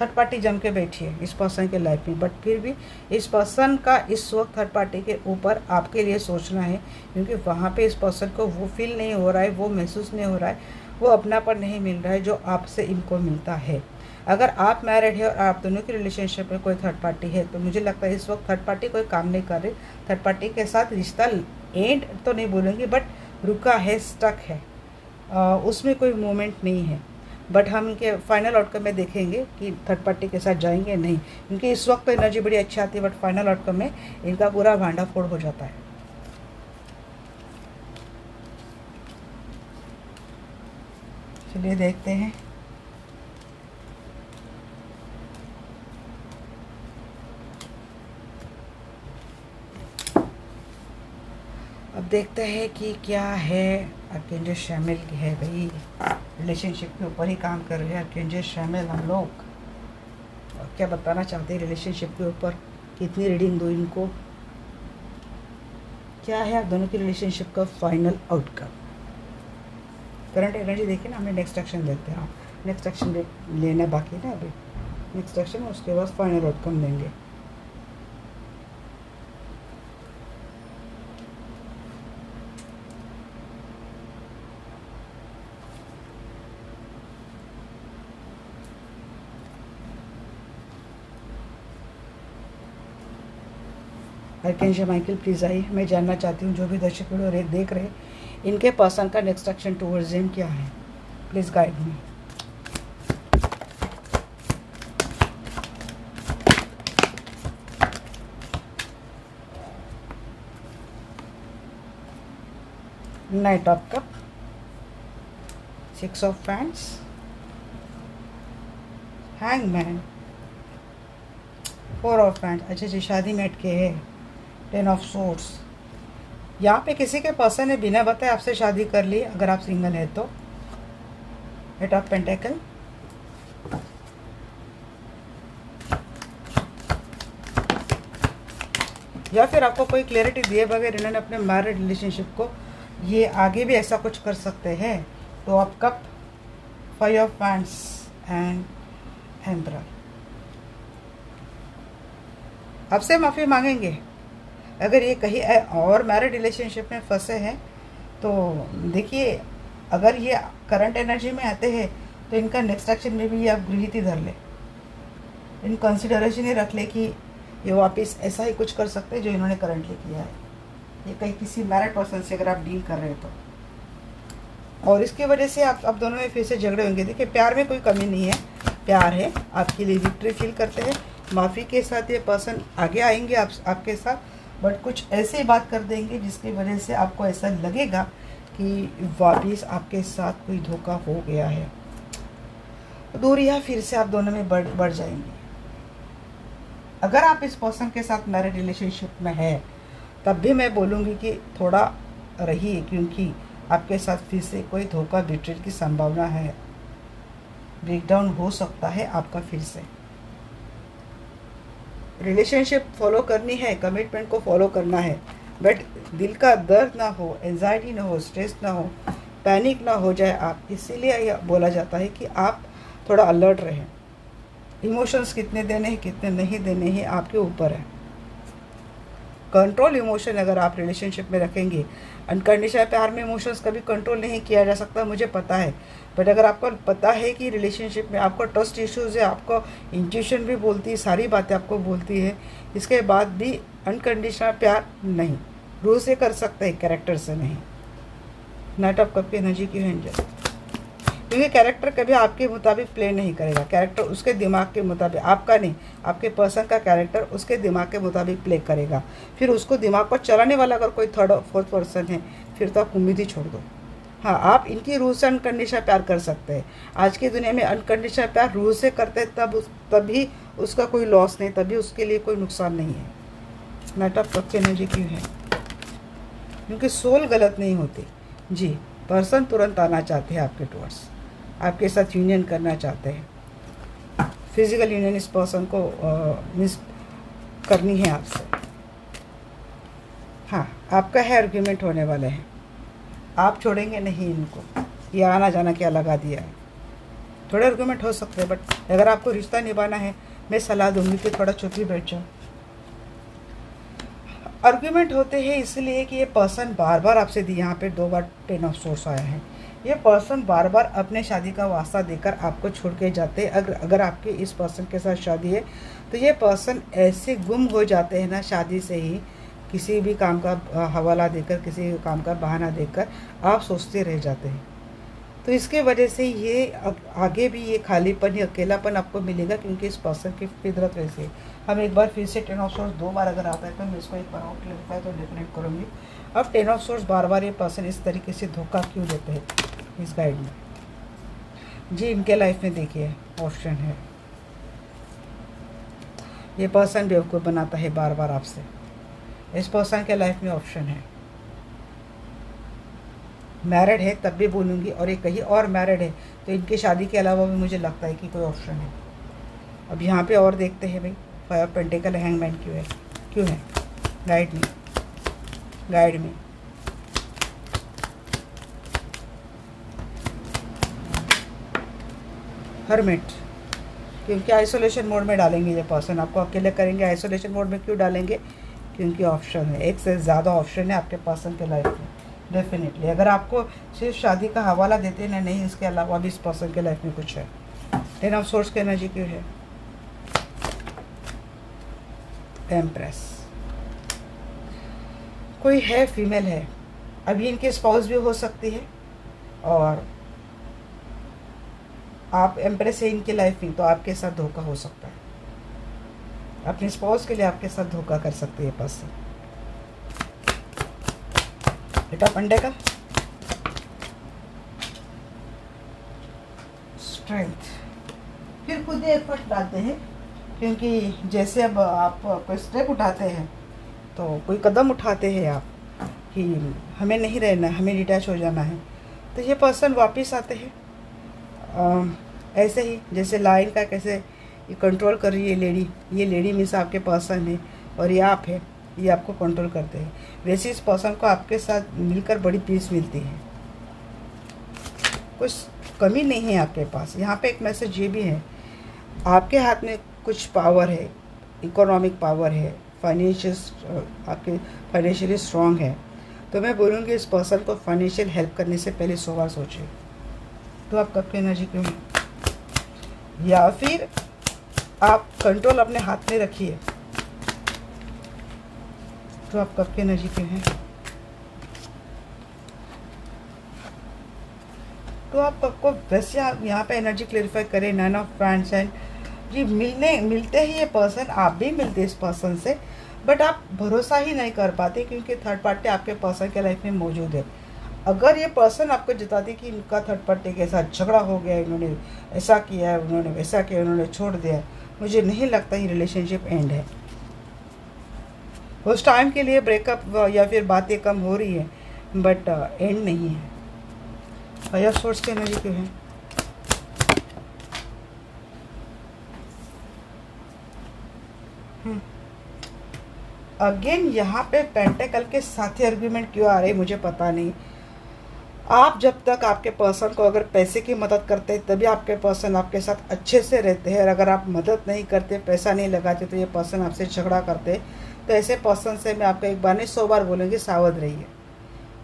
थर्ड पार्टी जम के बैठी है इस पर्सन के लाइफ में। बट फिर भी इस पर्सन का इस वक्त थर्ड पार्टी के ऊपर आपके लिए सोचना है, क्योंकि वहाँ पे इस पर्सन को वो फील नहीं हो रहा है, वो महसूस नहीं हो रहा है, वो अपनापन नहीं मिल रहा है जो आपसे इनको मिलता है। अगर आप मैरिड है और आप दोनों की रिलेशनशिप में कोई थर्ड पार्टी है, तो मुझे लगता है इस वक्त थर्ड पार्टी कोई काम नहीं कर रही। थर्ड पार्टी के साथ रिश्ता एंड तो नहीं बोलूँगी बट रुका है, स्टक है, उसमें कोई मोमेंट नहीं है। बट हम इनके फाइनल आउटकम में देखेंगे कि थर्ड पार्टी के साथ जाएंगे नहीं, क्योंकि इस वक्त तो एनर्जी बड़ी अच्छी आती है, बट फाइनल आउटकम में इनका पूरा भांडा फोड़ हो जाता है। चलिए देखते हैं। अब देखते हैं कि क्या है। अर्केंजल शामिल है भाई, रिलेशनशिप के ऊपर ही काम कर रहे हैं अर्केंजल शामिल हम लोग। और क्या बताना चाहते हैं रिलेशनशिप के ऊपर, कितनी रीडिंग दो इनको, क्या है आप दोनों की रिलेशनशिप का फाइनल आउटकम। करंट एनर्जी देखिए ना, हमें नेक्स्ट एक्शन देखते हैं। नेक्स्ट एक्शन लेना बाकी ना अभी, नेक्स्ट एक्शन उसके बाद फाइनल आउटकम लेंगे। अर्केंजल माइकल प्लीज़ आइए, मैं जानना चाहती हूँ जो भी दर्शक वीडियो देख रहे हैं, इनके पर्सन का नेक्स्ट एक्शन टुवर्ड्स देम क्या है, please guide me. Night of cup, 6 of hands, hangman, 4 of hands. अच्छा जी, शादी में अटके है, 10 ऑफ सोर्ड्स। यहाँ पे किसी के पर्सन ने बिना बताए आपसे शादी कर ली, अगर आप सिंगल है तो। 8 ऑफ पेंटिकल, या फिर आपको कोई क्लैरिटी दिए बगैर इन्होंने अपने मैरिड रिलेशनशिप को, ये आगे भी ऐसा कुछ कर सकते हैं। तो आप cup, 5 of hands and emperor. आपसे माफ़ी मांगेंगे। अगर ये कहीं और मैरिड रिलेशनशिप में फंसे हैं तो देखिए, अगर ये करंट एनर्जी में आते हैं तो इनका नेक्स्ट एक्शन में भी ये आप गृहित ही धर ले, इन कंसिडरेशन ही रख ले कि ये वापस ऐसा ही कुछ कर सकते हैं जो इन्होंने करंटली किया है। ये कहीं किसी मैरिड पर्सन से अगर आप डील कर रहे हो तो, और इसकी वजह से आप दोनों में फिर से झगड़े होंगे। देखिए, प्यार में कोई कमी नहीं है, प्यार है, आपके लिए विक्ट्री फील करते हैं। माफ़ी के साथ ये पर्सन आगे आएंगे आपके साथ, बट कुछ ऐसी बात कर देंगे जिसकी वजह से आपको ऐसा लगेगा कि वापस आपके साथ कोई धोखा हो गया है। दूरियां फिर से आप दोनों में बढ़ जाएंगी। अगर आप इस पर्सन के साथ मैरिड रिलेशनशिप में है तब भी मैं बोलूँगी कि थोड़ा रहिए, क्योंकि आपके साथ फिर से कोई धोखा बिट्रेल की संभावना है। ब्रेकडाउन हो सकता है आपका फिर से। रिलेशनशिप फॉलो करनी है, कमिटमेंट को फॉलो करना है, बट दिल का दर्द ना हो, एंजाइटी ना हो, स्ट्रेस ना हो, पैनिक ना हो जाए आप। इसीलिए यह बोला जाता है कि आप थोड़ा अलर्ट रहें। इमोशंस कितने देने हैं कितने नहीं देने हैं आपके ऊपर है। कंट्रोल इमोशन अगर आप रिलेशनशिप में रखेंगे, अनकंडीशनल प्यार में इमोशंस कभी कंट्रोल नहीं किया जा सकता, मुझे पता है। बट अगर आपको पता है कि रिलेशनशिप में आपको ट्रस्ट इश्यूज़ है, आपको इंट्यूशन भी बोलती है, सारी बातें आपको बोलती है, इसके बाद भी अनकंडीशनल प्यार नहीं, रूह से कर सकते हैं, कैरेक्टर से नहीं। नाइट ऑफ कप की एनर्जी क्यों है एंजल? क्योंकि कैरेक्टर कभी आपके मुताबिक प्ले नहीं करेगा। कैरेक्टर उसके दिमाग के मुताबिक, आपका नहीं, आपके पर्सन का कैरेक्टर उसके दिमाग के मुताबिक प्ले करेगा। फिर उसको दिमाग पर चलाने वाला अगर कोई थर्ड और फोर्थ पर्सन है फिर तो आप उम्मीद ही छोड़ दो। हाँ, आप इनकी रूह से अनकंडीशनल प्यार कर सकते हैं। आज की दुनिया में अनकंडीशनल प्यार रूह से करते हैं तभी उसका कोई लॉस नहीं, तभी उसके लिए कोई नुकसान नहीं है। नाइट ऑफ कप की एनर्जी क्यों है? क्योंकि सोल गलत नहीं होती जी। पर्सन तुरंत आना चाहते हैं आपके टुवर्ड्स, आपके साथ यूनियन करना चाहते हैं। फिजिकल यूनियन इस पर्सन को मिस करनी है आपसे। हाँ, आपका है आर्ग्यूमेंट होने वाले हैं, आप छोड़ेंगे नहीं इनको। ये आना जाना क्या लगा दिया है। थोड़े आर्ग्यूमेंट हो सकते हैं, बट अगर आपको रिश्ता निभाना है मैं सलाह दूंगी कि थोड़ा चुप ही बैठ जाओ। आर्ग्यूमेंट होते हैं इसलिए कि ये पर्सन बार बार आपसे यहाँ पे 2 बार 10 ऑफ सोर्स आया है। ये पर्सन बार बार अपने शादी का वास्ता देकर आपको छोड़ के जाते हैं। अगर आपके इस पर्सन के साथ शादी है तो ये पर्सन ऐसे गुम हो जाते हैं ना शादी से ही, किसी भी काम का हवाला देकर, किसी काम का बहाना देकर आप सोचते रह जाते हैं। तो इसके वजह से ये आगे भी ये खालीपन, ये अकेलापन आपको मिलेगा, क्योंकि इस पर्सन की फितरत वैसे। हम एक बार फिर से 10 ऑफ सोर्स 2 बार अगर आता है तो मैं इसको एक बार और क्लियर तो डेफिनेट करूँगी। अब 10 ऑफ सोर्स बार बार ये पर्सन इस तरीके से धोखा क्यों देते हैं इस गाइड में जी? इनके लाइफ में देखिए ऑप्शन है, ये पर्सन बेवकूफ़ बनाता है बार बार आपसे। इस पर्सन के लाइफ में ऑप्शन है, मैरिड है तब भी बोलूँगी, और ये कहीं और मैरिड है तो इनकी शादी के अलावा भी मुझे लगता है कि कोई ऑप्शन है। अब यहाँ पे और देखते हैं भाई, 5 ऑफ पेंटिकल हैंगमैन क्यों है गाइड में। हर्मिट, क्योंकि आइसोलेशन मोड में डालेंगे ये पर्सन, आपको अकेले करेंगे। आइसोलेशन मोड में क्यों डालेंगे? क्योंकि ऑप्शन है, एक से ज़्यादा ऑप्शन है आपके पर्सन के लाइफ में डेफिनेटली। अगर आपको सिर्फ शादी का हवाला देते हैं नहीं, इसके अलावा भी इस पर्सन के लाइफ में कुछ है। 10 ऑफ सोर्स की एनर्जी क्यों है? एम्प्रेस, कोई है, फीमेल है, अभी इनके स्पाउस भी हो सकती है, और आप एम्प्रेस है इनकी लाइफ में तो आपके साथ धोखा हो सकता है। अपने स्पाउस के लिए आपके साथ धोखा कर सकते हैं पर्सन। बेटा पंडे का स्ट्रेंथ, फिर खुद ही एफर्ट डालते हैं, क्योंकि जैसे अब आप कोई स्टेप उठाते हैं तो कोई कदम उठाते हैं आप कि हमें नहीं रहना, हमें डिटैच हो जाना है, तो ये पर्सन वापस आते हैं। ऐसे ही जैसे लाइन का कैसे ये कंट्रोल कर रही है ये लेडी मीन्स आपके पर्सन है, और ये आप है, ये आपको कंट्रोल करते हैं। वैसे इस पर्सन को आपके साथ मिलकर बड़ी पीस मिलती है, कुछ कमी नहीं है आपके पास। यहाँ पे एक मैसेज ये भी है, आपके हाथ में कुछ पावर है, इकोनॉमिक पावर है, आपके फाइनेंशियली स्ट्रांग है, तो मैं बोलूँगी इस पर्सन को फाइनेंशियल हेल्प करने से पहले 100 बार सोचिए। तो आप कब की एनर्जी क्यों है? या फिर आप कंट्रोल अपने हाथ में रखिए। तो आप कब की एनर्जी क्यों है? तो आप कब को वैसे यहाँ पे एनर्जी क्लेरिफाई करें। 9 ऑफ फ्रेंड्स एंड जी मिलते ही ये पर्सन, आप भी मिलते इस पर्सन से, बट आप भरोसा ही नहीं कर पाते क्योंकि थर्ड पार्टी आपके पर्सन के लाइफ में मौजूद है। अगर ये पर्सन आपको जताते कि इनका थर्ड पार्टी के साथ झगड़ा हो गया, इन्होंने ऐसा किया है, उन्होंने वैसा किया, उन्होंने छोड़ दिया, मुझे नहीं लगता ये रिलेशनशिप एंड है। उस टाइम के लिए ब्रेकअप या फिर बातें कम हो रही है, बट एंड नहीं है। फाइव सोर्स की एनर्जी क्यों है? अगेन यहाँ पे पेंटेकल के साथ ही आर्ग्यूमेंट क्यों आ रही है मुझे पता नहीं। आप जब तक आपके पर्सन को अगर पैसे की मदद करते हैं तभी आपके पर्सन आपके साथ अच्छे से रहते हैं, और अगर आप मदद नहीं करते, पैसा नहीं लगाते, तो ये पर्सन आपसे झगड़ा करते। तो ऐसे पर्सन से मैं आपको एक बार नहीं 100 बार बोलूँगी, सावध रहिए।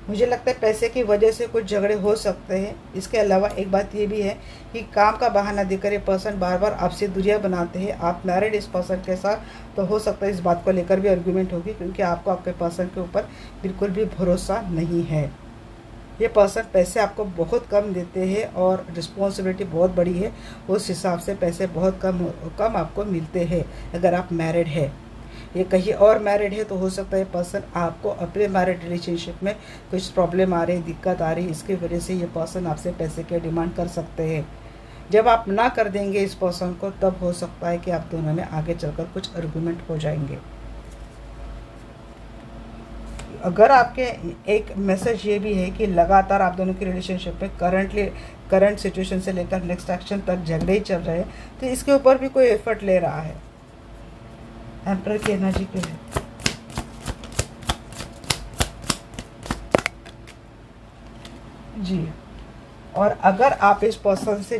मुझे लगता है पैसे की वजह से कुछ झगड़े हो सकते हैं। इसके अलावा एक बात ये भी है कि काम का बहाना देकर ये पर्सन बार बार आपसे दूरियां बनाते हैं। आप मैरिड इस पर्सन के साथ, तो हो सकता है इस बात को लेकर भी आर्गुमेंट होगी क्योंकि आपको आपके पर्सन के ऊपर बिल्कुल भी भरोसा नहीं है। ये पर्सन पैसे आपको बहुत कम देते हैं और रिस्पॉन्सिबिलिटी बहुत बड़ी है, उस हिसाब से पैसे बहुत कम आपको मिलते हैं अगर आप मैरिड है। ये कहीं और मैरिड है तो हो सकता है पर्सन आपको अपने मैरिड रिलेशनशिप में कुछ प्रॉब्लम आ रही, दिक्कत आ रही, इसकी वजह से ये पर्सन आपसे पैसे के डिमांड कर सकते हैं। जब आप ना कर देंगे इस पर्सन को, तब हो सकता है कि आप दोनों में आगे चलकर कुछ आर्गुमेंट हो जाएंगे। अगर आपके एक मैसेज ये भी है कि लगातार आप दोनों की रिलेशनशिप में करंट सिचुएशन से लेकर नेक्स्ट एक्शन तक झगड़े ही चल रहे हैं, तो इसके ऊपर भी कोई एफर्ट ले रहा है। एम्परर की एनर्जी क्यों है? जी, और अगर आप इस पर्सन से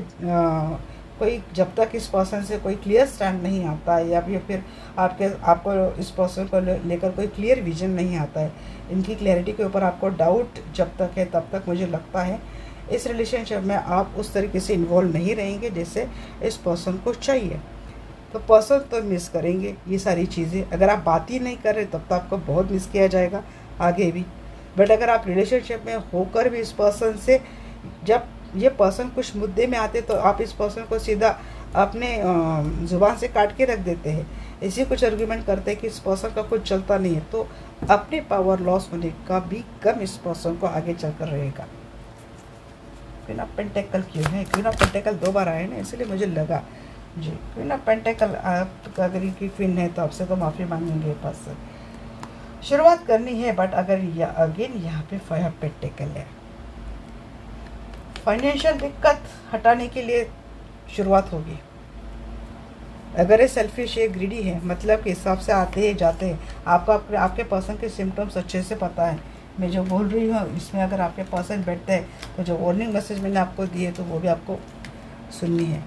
जब तक इस पर्सन से कोई क्लियर स्टैंड नहीं आता है, या फिर आपको इस पर्सन को लेकर कोई क्लियर विजन नहीं आता है, इनकी क्लैरिटी के ऊपर आपको डाउट जब तक है, तब तक मुझे लगता है इस रिलेशनशिप में आप उस तरीके से इन्वॉल्व नहीं रहेंगे जैसे इस पर्सन को चाहिए। तो पर्सन तो मिस करेंगे ये सारी चीज़ें। अगर आप बात ही नहीं कर रहे तब तो आपको बहुत मिस किया जाएगा आगे भी। बट अगर आप रिलेशनशिप में होकर भी इस पर्सन से, जब ये पर्सन कुछ मुद्दे में आते तो आप इस पर्सन को सीधा अपने ज़ुबान से काट के रख देते हैं, ऐसे कुछ आर्गुमेंट करते हैं कि इस पर्सन का कुछ चलता नहीं है, तो अपने पावर लॉस होने का भी कम इस पर्सन को आगे चलकर रहेगा। क्वीन ऑफ पेंटेकल क्यों है? क्वीन ऑफ पेंटेकल 2 बार आए ना, इसलिए मुझे लगा जी। क्वीन ऑफ पेंटेकल, आप अगर इनकी क्वीन है तो आपसे तो माफ़ी मांगेंगे पर्सन। शुरुआत करनी है, बट अगर अगेन यहाँ पे 5 ऑफ पेंटेकल है, फाइनेंशियल दिक्कत हटाने के लिए शुरुआत होगी। अगर ये सेल्फिश है, ग्रीडी है, मतलब के हिसाब से आते हैं जाते हैं, आपको आपके पर्सन के सिम्टम्स अच्छे से पता है। मैं जो बोल रही हूँ इसमें अगर आपके पर्सन बैठते हैं तो जो वार्निंग मैसेज मैंने आपको दिए तो वो भी आपको सुननी है।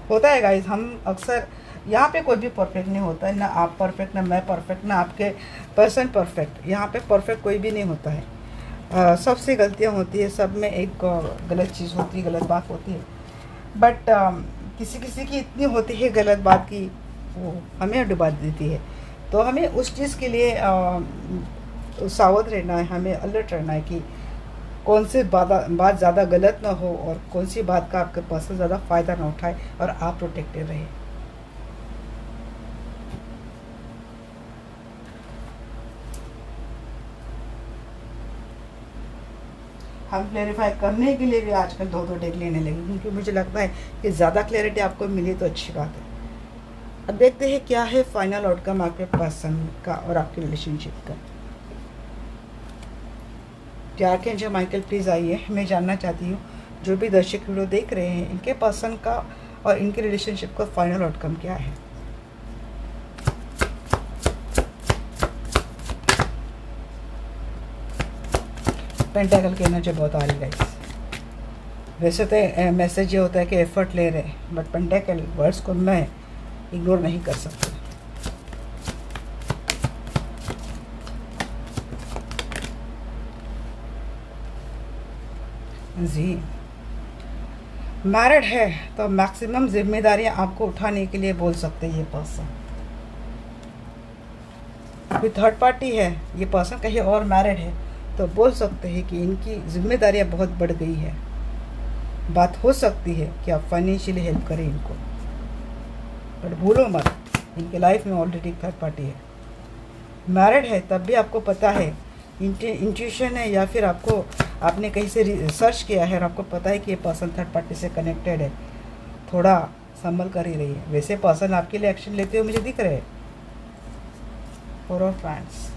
होता है गाइस, हम अक्सर यहाँ पे कोई भी परफेक्ट नहीं होता है, ना आप परफेक्ट, ना मैं परफेक्ट, ना आपके पर्सन परफेक्ट। यहाँ पे परफेक्ट कोई भी नहीं होता है। सबसे गलतियाँ होती है, सब में एक गलत चीज़ होती है, गलत बात होती है। बट किसी किसी की इतनी होती है गलत बात की वो हमें डुबा देती है। तो हमें उस चीज़ के लिए सावध रहना है, हमें अलर्ट रहना है कि कौन सी बात ज़्यादा गलत ना हो और कौन सी बात का आपके पर्सन ज़्यादा फ़ायदा ना उठाए और आप प्रोटेक्टेड रहे। हम क्लेरिफाई करने के लिए भी आजकल 2-2 डेक लेने लगे, क्योंकि मुझे लगता है कि ज़्यादा क्लैरिटी आपको मिली तो अच्छी बात है। अब देखते हैं क्या है फाइनल आउटकम आपके पर्सन का और आपके रिलेशनशिप का। क्या आर्कएंजल माइकल प्लीज़ आइए, मैं जानना चाहती हूँ जो भी दर्शक वीडियो देख रहे हैं इनके पर्सन का और इनके रिलेशनशिप का फाइनल आउटकम क्या है। पेंटाकल की एनर्जी बहुत आ रही है गाइस। वैसे तो मैसेज ये होता है कि एफर्ट ले रहे हैं, बट पेंटाकल वर्ड्स को मैं इग्नोर नहीं कर सकते। जी, मैरिड है तो मैक्सिमम जिम्मेदारियां आपको उठाने के लिए बोल सकते हैं ये पर्सन। अभी थर्ड पार्टी है, ये पर्सन कहीं और मैरिड है तो बोल सकते हैं कि इनकी जिम्मेदारियां बहुत बढ़ गई है। बात हो सकती है कि आप फाइनेंशियली हेल्प करें इनको, बट भूलो मत इनके लाइफ में ऑलरेडी थर्ड पार्टी है। मैरिड है तब भी आपको पता है, इंट्यूशन है या फिर आपने कहीं से रिसर्च किया है और आपको पता है कि ये पर्सन थर्ड पार्टी से कनेक्टेड है। थोड़ा संभल कर ही रही है। वैसे पर्सन आपके लिए एक्शन लेते हुए मुझे दिख रहे हैं। फोर ऑफ हैंड्स,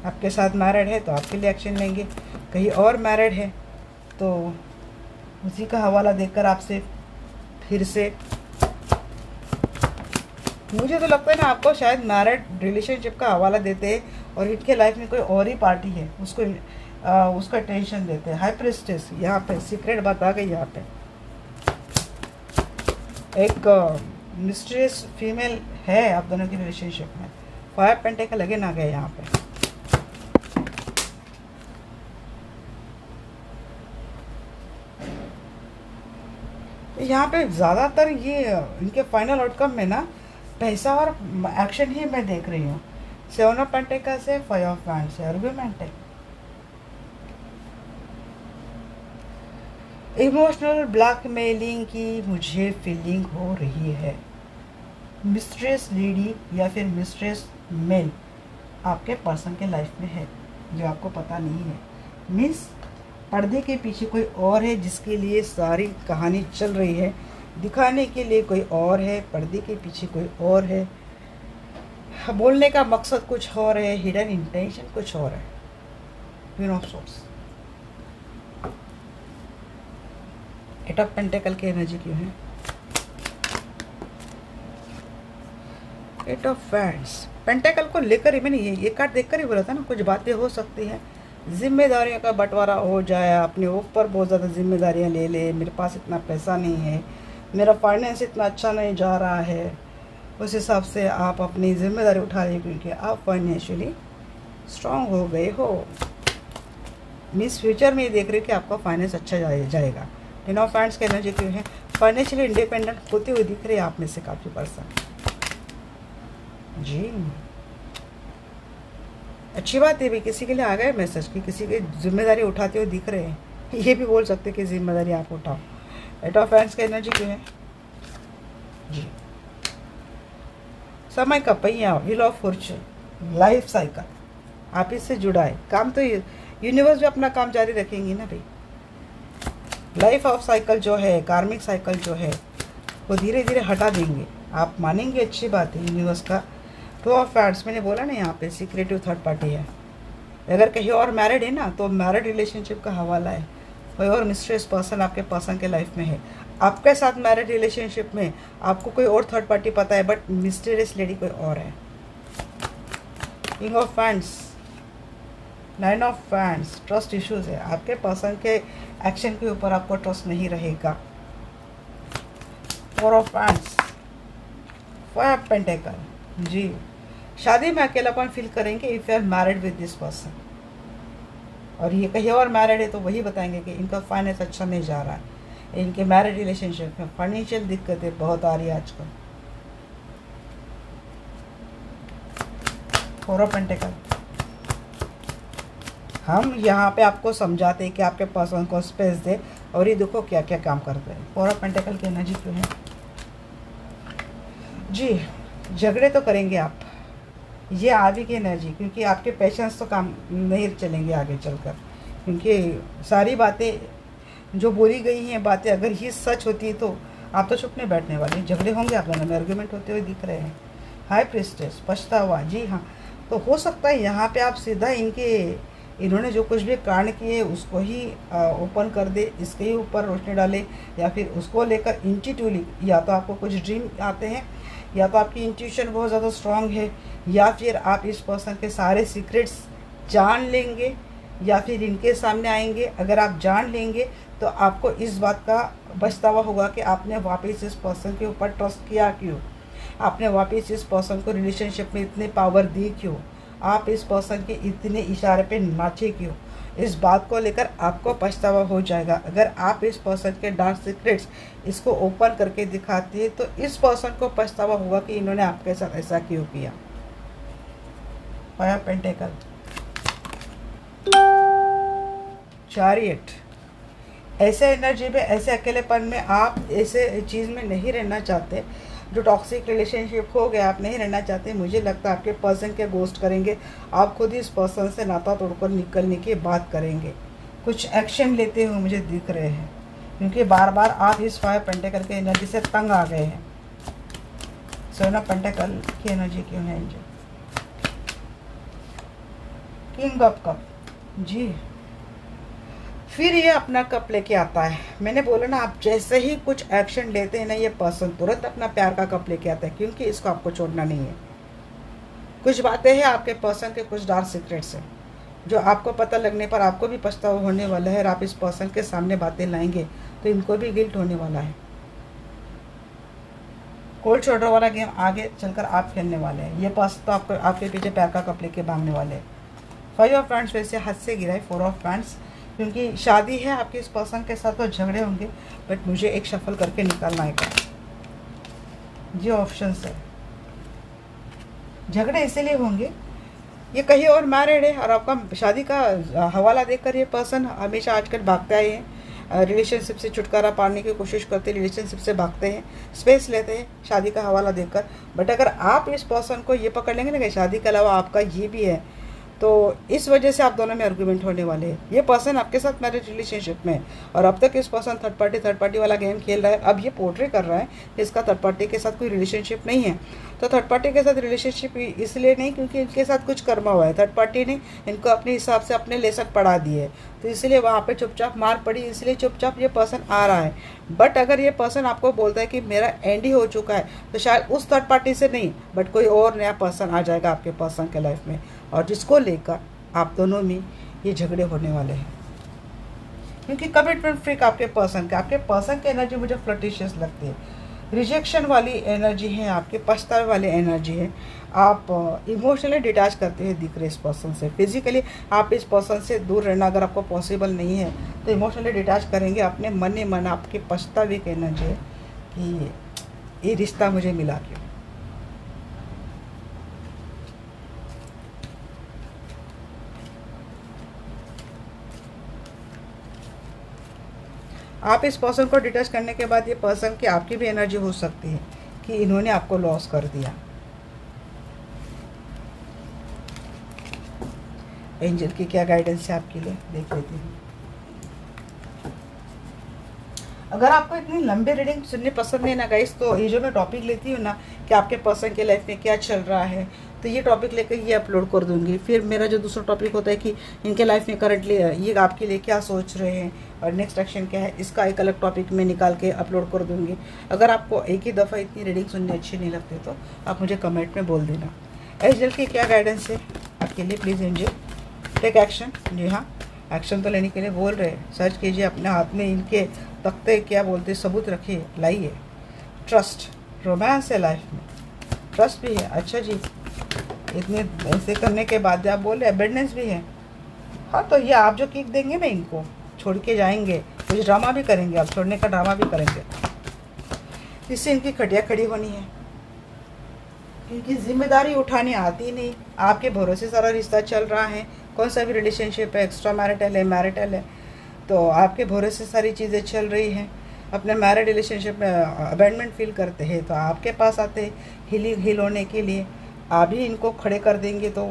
आपके साथ मैरिड है तो आपके लिए एक्शन लेंगे, कहीं और मैरिड है तो उसी का हवाला देकर आपसे फिर से, मुझे तो लगता है ना आपको शायद मैरिड रिलेशनशिप का हवाला देते हैं और इनके लाइफ में कोई और ही पार्टी है, उसका टेंशन देते हैं। हाई प्रिस्टेस, यहाँ पे सीक्रेट बात आ गई। यहाँ पे एक मिस्ट्रियस फीमेल है आप दोनों की रिलेशनशिप में। 5 पेंटेकल लगे ना गए यहाँ पे। यहाँ पे ज़्यादातर ये इनके फाइनल आउटकम में ना पैसा और एक्शन ही मैं देख रही हूँ। 7 ऑफ पेंटेकल से 5 ऑफ हैंड्स से आर्गुमेंट है। इमोशनल ब्लैकमेलिंग की मुझे फीलिंग हो रही है। मिस्ट्रेस लेडी या फिर मिस्ट्रेस मेल आपके पर्सन के लाइफ में है जो आपको पता नहीं है। मीन्स पर्दे के पीछे कोई और है जिसके लिए सारी कहानी चल रही है, दिखाने के लिए कोई और है, पर्दे के पीछे कोई और है, बोलने का मकसद कुछ और है, हिडन इंटेंशन कुछ और है। Queen of source, 8 of pentacle की एनर्जी क्यों है? 8 ऑफ वैंड्स, पेंटेकल को लेकर ही मैंने ये कार्ड देखकर ही बोला था ना, कुछ बातें हो सकती हैं, जिम्मेदारियों का बंटवारा हो जाए, अपने ऊपर बहुत ज़्यादा जिम्मेदारियां ले ले, मेरे पास इतना पैसा नहीं है, मेरा फाइनेंस इतना अच्छा नहीं जा रहा है, उस हिसाब से आप अपनी जिम्मेदारी उठा रहे क्योंकि आप फाइनेंशियली स्ट्रांग हो गए हो। मीन्स फ्यूचर में ये देख रहे हो कि आपका फाइनेंस अच्छा जाएगा। 10 ऑफ हैंड्स की एनर्जी क्यों है? फाइनेंशियली इंडिपेंडेंट होते हुए दिख रहे हैं आप में से काफ़ी पर्सन। जी, अच्छी बात है भी, किसी के लिए आ गए मैसेज कि किसी की जिम्मेदारी उठाते हुए दिख रहे हैं। ये भी बोल सकते कि जिम्मेदारी आप उठाओ। 8 ऑफ हैंड्स की एनर्जी क्यों है? जी, समय का पहिया, wheel of Fortune, life cycle आप इससे जुड़ा है। काम तो यूनिवर्स भी अपना काम जारी रखेंगी ना भाई। लाइफ ऑफ साइकिल जो है, कार्मिक साइकिल जो है, वो धीरे धीरे हटा देंगे। आप मानेंगे, अच्छी बात है यूनिवर्स का। 2 ऑफ हैंड्स, मैंने बोला ना यहाँ पे सीक्रेटिव थर्ड पार्टी है। अगर कहीं और मैरिड है ना तो मैरिड रिलेशनशिप का हवाला है। कोई और मिस्ट्रियस पर्सन आपके पर्सन के लाइफ में है। आपके साथ मैरिड रिलेशनशिप में आपको कोई और थर्ड पार्टी पता है, बट मिस्टीरियस लेडी कोई और है। King of hands, 9 of hands, trust issues है। आपके पर्सन के एक्शन के ऊपर आपको ट्रस्ट नहीं रहेगा। 4 ऑफ हैंड्स, 5 पेंटेकल, जी, शादी में अकेलापन फील करेंगे if you are married with this person. और ये कहीं और मैरिड है तो वही बताएंगे कि इनका फाइनेंस अच्छा नहीं जा रहा है, इनके मैरिड रिलेशनशिप में फाइनेंशियल दिक्कतें बहुत आ रही है आजकल। 4 ऑफ पेंटेकल, हम यहाँ पे आपको समझाते हैं कि आपके पर्सन को स्पेस दे और ये देखो क्या क्या काम करते हैं। 4 ऑफ पेंटेकल की एनर्जी क्यों है? जी, झगड़े तो करेंगे आप, ये आगे की एनर्जी, क्योंकि आपके पेशेंस तो काम नहीं चलेंगे आगे चलकर, क्योंकि सारी बातें जो बोली गई हैं बातें अगर ये सच होती है तो आप तो चुप नहीं बैठने वाले। झगड़े होंगे आप दोनों में, आर्गुमेंट होते हुए दिख रहे हैं। हाई प्रिस्टेस, पछतावा, जी हाँ, तो हो सकता है यहाँ पे आप सीधा इन्होंने जो कुछ भी कांड किए उसको ही ओपन कर दे, इसके ही ऊपर रोशनी डाले, या फिर उसको लेकर इंट्यूटिवली, या तो आपको कुछ ड्रीम आते हैं, या तो आपकी इंट्यूशन बहुत ज़्यादा स्ट्रांग है, या फिर आप इस पर्सन के सारे सीक्रेट्स जान लेंगे, या फिर इनके सामने आएंगे। अगर आप जान लेंगे तो आपको इस बात का पछतावा होगा कि आपने वापस इस पर्सन के ऊपर ट्रस्ट किया क्यों, आपने वापस इस पर्सन को रिलेशनशिप में इतने पावर दी क्यों, आप इस पर्सन के इतने इशारे पे नाचे क्यों। इस बात को लेकर आपको पछतावा हो जाएगा। अगर आप इस पर्सन के डार्क सीक्रेट्स इसको ओपन करके दिखाते हैं तो इस पर्सन को पछतावा होगा कि इन्होंने आपके साथ ऐसा क्यों किया। फाइव पेंटेकल, चैरियट, ऐसे एनर्जी में, ऐसे अकेलेपन में आप ऐसे चीज़ में नहीं रहना चाहते। जो टॉक्सिक रिलेशनशिप हो गया आप नहीं रहना चाहते। मुझे लगता है आपके पर्सन के गोस्ट करेंगे, आप खुद इस पर्सन से नाता तोड़कर निकलने की बात करेंगे, कुछ एक्शन लेते हुए मुझे दिख रहे हैं, क्योंकि बार बार आप इस फाइव पेंटेकल के एनर्जी से तंग आ गए हैं। सेवन ऑफ पेंटेकल की एनर्जी क्यों है जी? किंग ऑफ कप जी, फिर ये अपना कप लेके आता है। मैंने बोला ना, आप जैसे ही कुछ एक्शन लेते हैं ना, ये पर्सन तुरंत अपना प्यार का कप लेके आता है, क्योंकि इसको आपको छोड़ना नहीं है। कुछ बातें हैं आपके पर्सन के, कुछ डार्क सीक्रेट्स हैं जो आपको पता लगने पर आपको भी पछतावा होने वाला है, और आप इस पर्सन के सामने बातें लाएंगे तो इनको भी गिल्ट होने वाला है। कोल्ड शोल्डर वाला गेम आगे चलकर आप खेलने वाले हैं। ये पर्सन तो आपको आपके पीछे प्यार का कप लेके भागने वाले हैं। फाइव ऑफ पैंट्स वैसे हाथ से गिरा है। फोर ऑफ पैंट्स, क्योंकि शादी है आपके इस पर्सन के साथ, तो झगड़े होंगे, बट मुझे एक शफल करके निकालना है जी। ऑप्शन है, झगड़े इसीलिए होंगे, ये कहीं और मैरिड है और आपका शादी का हवाला देकर ये पर्सन हमेशा आजकल भागता है, रिलेशनशिप से छुटकारा पाने की कोशिश करते हैं, रिलेशनशिप से भागते हैं, स्पेस लेते हैं शादी का हवाला देकर। बट अगर आप इस पर्सन को ये पकड़ लेंगे ना कि शादी के अलावा आपका ये भी है, तो इस वजह से आप दोनों में आर्गुमेंट होने वाले हैं। ये पर्सन आपके साथ मैरिज रिलेशनशिप में है, और अब तक इस पर्सन थर्ड पार्टी वाला गेम खेल रहा है। अब ये पोर्ट्रे कर रहा है कि इसका थर्ड पार्टी के साथ कोई रिलेशनशिप नहीं है। तो थर्ड पार्टी के साथ रिलेशनशिप इसलिए नहीं क्योंकि इनके साथ कुछ कर्मा हुआ है, थर्ड पार्टी ने इनको अपने हिसाब से अपने लेसन पढ़ा दिए, तो इसलिए वहाँ पे चुपचाप मार पड़ी, इसलिए चुपचाप ये पर्सन आ रहा है। बट अगर ये पर्सन आपको बोलता है कि मेरा एंड ही हो चुका है, तो शायद उस थर्ड पार्टी से नहीं, बट कोई और नया पर्सन आ जाएगा आपके पर्सन के लाइफ में, और जिसको लेकर आप दोनों में ये झगड़े होने वाले हैं। क्योंकि कमिटमेंट फ्रीक आपके पर्सन की एनर्जी मुझे फ्लर्टिशियस लगती है, रिजेक्शन वाली एनर्जी है आपके, पछतावे वाली एनर्जी है। आप इमोशनली डिटैच करते हैं दिख रहे इस पर्सन से। फिजिकली आप इस पर्सन से दूर रहना अगर आपको पॉसिबल नहीं है तो इमोशनली डिटैच करेंगे। अपने मन ही मन आपके पछतावे की एनर्जी है कि ये रिश्ता मुझे मिला क्यों। आप इस पर्सन को डिटैच करने के बाद ये पर्सन की आपकी भी एनर्जी हो सकती है कि इन्होंने आपको लॉस कर दिया। एंजल की क्या गाइडेंस है आपके लिए, देख लेती हूँ। अगर आपको इतनी लंबी रीडिंग सुननी पसंद नहीं ना गाइस, तो ये जो मैं टॉपिक लेती हूँ ना कि आपके पर्सन के लाइफ में क्या चल रहा है, तो ये टॉपिक लेकर ये अपलोड कर दूंगी। फिर मेरा जो दूसरा टॉपिक होता है कि इनके लाइफ में करंटली ये आपके लिए क्या सोच रहे हैं और नेक्स्ट एक्शन क्या है, इसका एक अलग टॉपिक में निकाल के अपलोड कर दूंगी। अगर आपको एक ही दफ़ा इतनी रीडिंग सुननी अच्छी नहीं लगती तो आप मुझे कमेंट में बोल देना। एंजल की क्या गाइडेंस है आपके लिए, प्लीज़ एंजल टेक एक्शन। जी हाँ, एक्शन तो लेने के लिए बोल रहे हैं। सर्च कीजिए अपने हाथ में, इनके तख्ते क्या बोलते सबूत रखिए, लाइए। ट्रस्ट, रोमांस है लाइफ में, ट्रस्ट भी है। अच्छा जी, इतने ऐसे करने के बाद आप बोल रहे एबेंडेंस भी है। हाँ, तो ये आप जो किक देंगे ना, इनको छोड़ के जाएंगे, कुछ ड्रामा भी करेंगे, आप छोड़ने का ड्रामा भी करेंगे, इससे इनकी खटिया खड़ी होनी है। इनकी जिम्मेदारी उठानी आती नहीं, आपके भरोसे सारा रिश्ता चल रहा है। कौन सा भी रिलेशनशिप है, एक्स्ट्रा मैरिटल है, मैरिटल है, तो आपके भरोसे सारी चीज़ें चल रही हैं। अपने मैरिड रिलेशनशिप में अबैंडमेंट फील करते हैं तो आपके पास आते हैं हील होने के लिए। आप ही इनको खड़े कर देंगे तो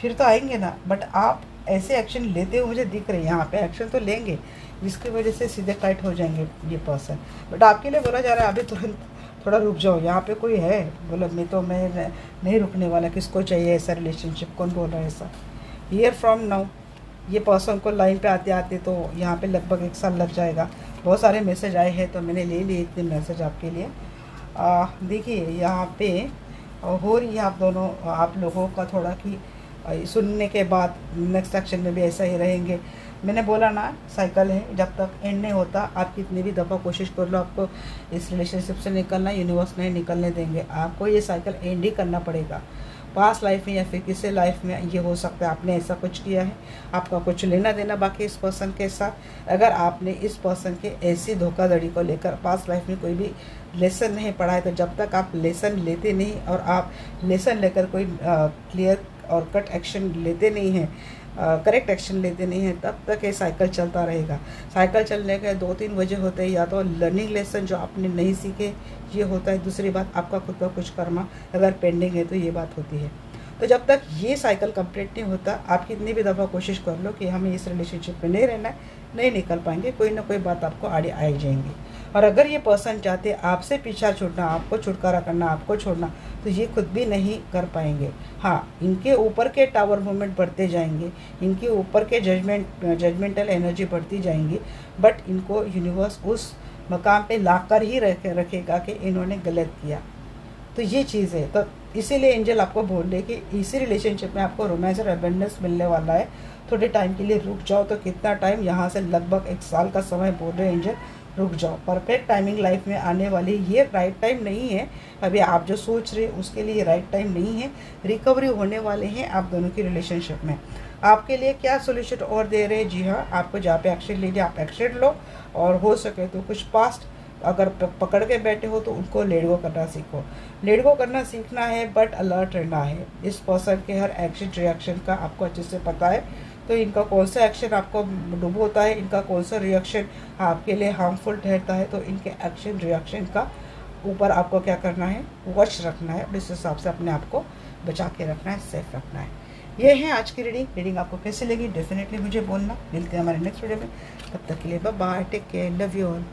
फिर तो आएंगे ना। बट आप ऐसे एक्शन लेते हुए मुझे दिख रहे हैं, यहाँ पे एक्शन तो लेंगे जिसकी वजह से सीधे टाइट हो जाएंगे ये पर्सन। बट आपके लिए बोला जा रहा है अभी तुरंत थोड़ा रुक जाओ, यहाँ पे कोई है बोला मैं नहीं रुकने वाला, किसको चाहिए ऐसा रिलेशनशिप, कौन बोल रहा है ऐसा। ईयर फ्रॉम नाउ ये पर्सन को लाइन पे आते आते तो यहाँ पे लगभग 1 साल लग जाएगा। बहुत सारे मैसेज आए हैं तो मैंने ले लिए इतने मैसेज आपके लिए। देखिए यहाँ पे हो रही है आप दोनों आप लोगों का थोड़ा कि सुनने के बाद नेक्स्ट एक्शन में भी ऐसा ही रहेंगे। मैंने बोला ना, साइकिल है, जब तक एंड नहीं होता आप कितनी भी दफ़ा कोशिश कर लो आपको इस रिलेशनशिप से निकलना, यूनिवर्स नहीं निकलने देंगे। आपको ये साइकिल एंड ही करना पड़ेगा। पास्ट लाइफ में या फिर किसी लाइफ में ये हो सकता है आपने ऐसा कुछ किया है, आपका कुछ लेना देना बाकी इस पर्सन के साथ। अगर आपने इस पर्सन के ऐसी धोखाधड़ी को लेकर पास्ट लाइफ में कोई भी लेसन नहीं पढ़ा है, तो जब तक आप लेसन लेते नहीं और आप लेसन लेकर कोई क्लियर और कट एक्शन लेते नहीं हैं, करेक्ट एक्शन लेते नहीं हैं, तब तक ये साइकिल चलता रहेगा। साइकिल चलने के 2-3 वजह होते हैं, या तो लर्निंग लेसन जो आपने नहीं सीखे ये होता है, दूसरी बात आपका खुद का कुछ कर्मा अगर पेंडिंग है तो ये बात होती है। तो जब तक ये साइकिल कंप्लीट नहीं होता, आप कितनी भी दफ़ा कोशिश कर लो कि हमें इस रिलेशनशिप में नहीं रहना है, नहीं निकल पाएंगे, कोई ना कोई बात आपको आड़े आ जाएंगी। और अगर ये पर्सन चाहते आपसे पीछा छूटना, आपको छुटकारा करना, आपको छोड़ना, तो ये खुद भी नहीं कर पाएंगे। हाँ, इनके ऊपर के टावर मूवमेंट बढ़ते जाएंगे, इनके ऊपर के जजमेंटल एनर्जी बढ़ती जाएंगी, बट इनको यूनिवर्स उस मकाम पे लाकर ही रखेगा कि इन्होंने गलत किया। तो ये चीज़ है। तो इसीलिए एंजल आपको बोल रहे कि इसी रिलेशनशिप में आपको रोमांस और अबेंडेंस मिलने वाला है। थोड़े टाइम के लिए रुक जाओ। तो कितना टाइम, यहाँ से लगभग 1 साल का समय बोल रहे एंजल, रुक जाओ। परफेक्ट टाइमिंग लाइफ में आने वाली, ये राइट टाइम नहीं है। अभी आप जो सोच रहे उसके लिए राइट टाइम नहीं है। रिकवरी होने वाले हैं आप दोनों की रिलेशनशिप में। आपके लिए क्या सोल्यूशन और दे रहे हैं? जी हाँ, आपको जहाँ पे एक्शन लीजिए आप एक्शन लो, और हो सके तो कुछ पास्ट अगर पकड़ के बैठे हो तो उनको लेट गो करना सीखो। लेट गो करना सीखना है, बट अलर्ट रहना है। इस पर्सन के हर एक्शन रिएक्शन का आपको अच्छे से पता है। तो इनका कौन सा एक्शन आपको डुबोता है, इनका कौन सा रिएक्शन आपके लिए हार्मफुल ठहरता है, तो इनके एक्शन रिएक्शन का ऊपर आपको क्या करना है, वॉच रखना है। इस हिसाब से अपने आप को बचा के रखना है, सेफ रखना है। ये है आज की रीडिंग आपको कैसी लगी डेफिनेटली मुझे बोलना। मिलते हैं हमारे नेक्स्ट वीडियो में, तब तक के लिए bye bye, take care, love you all.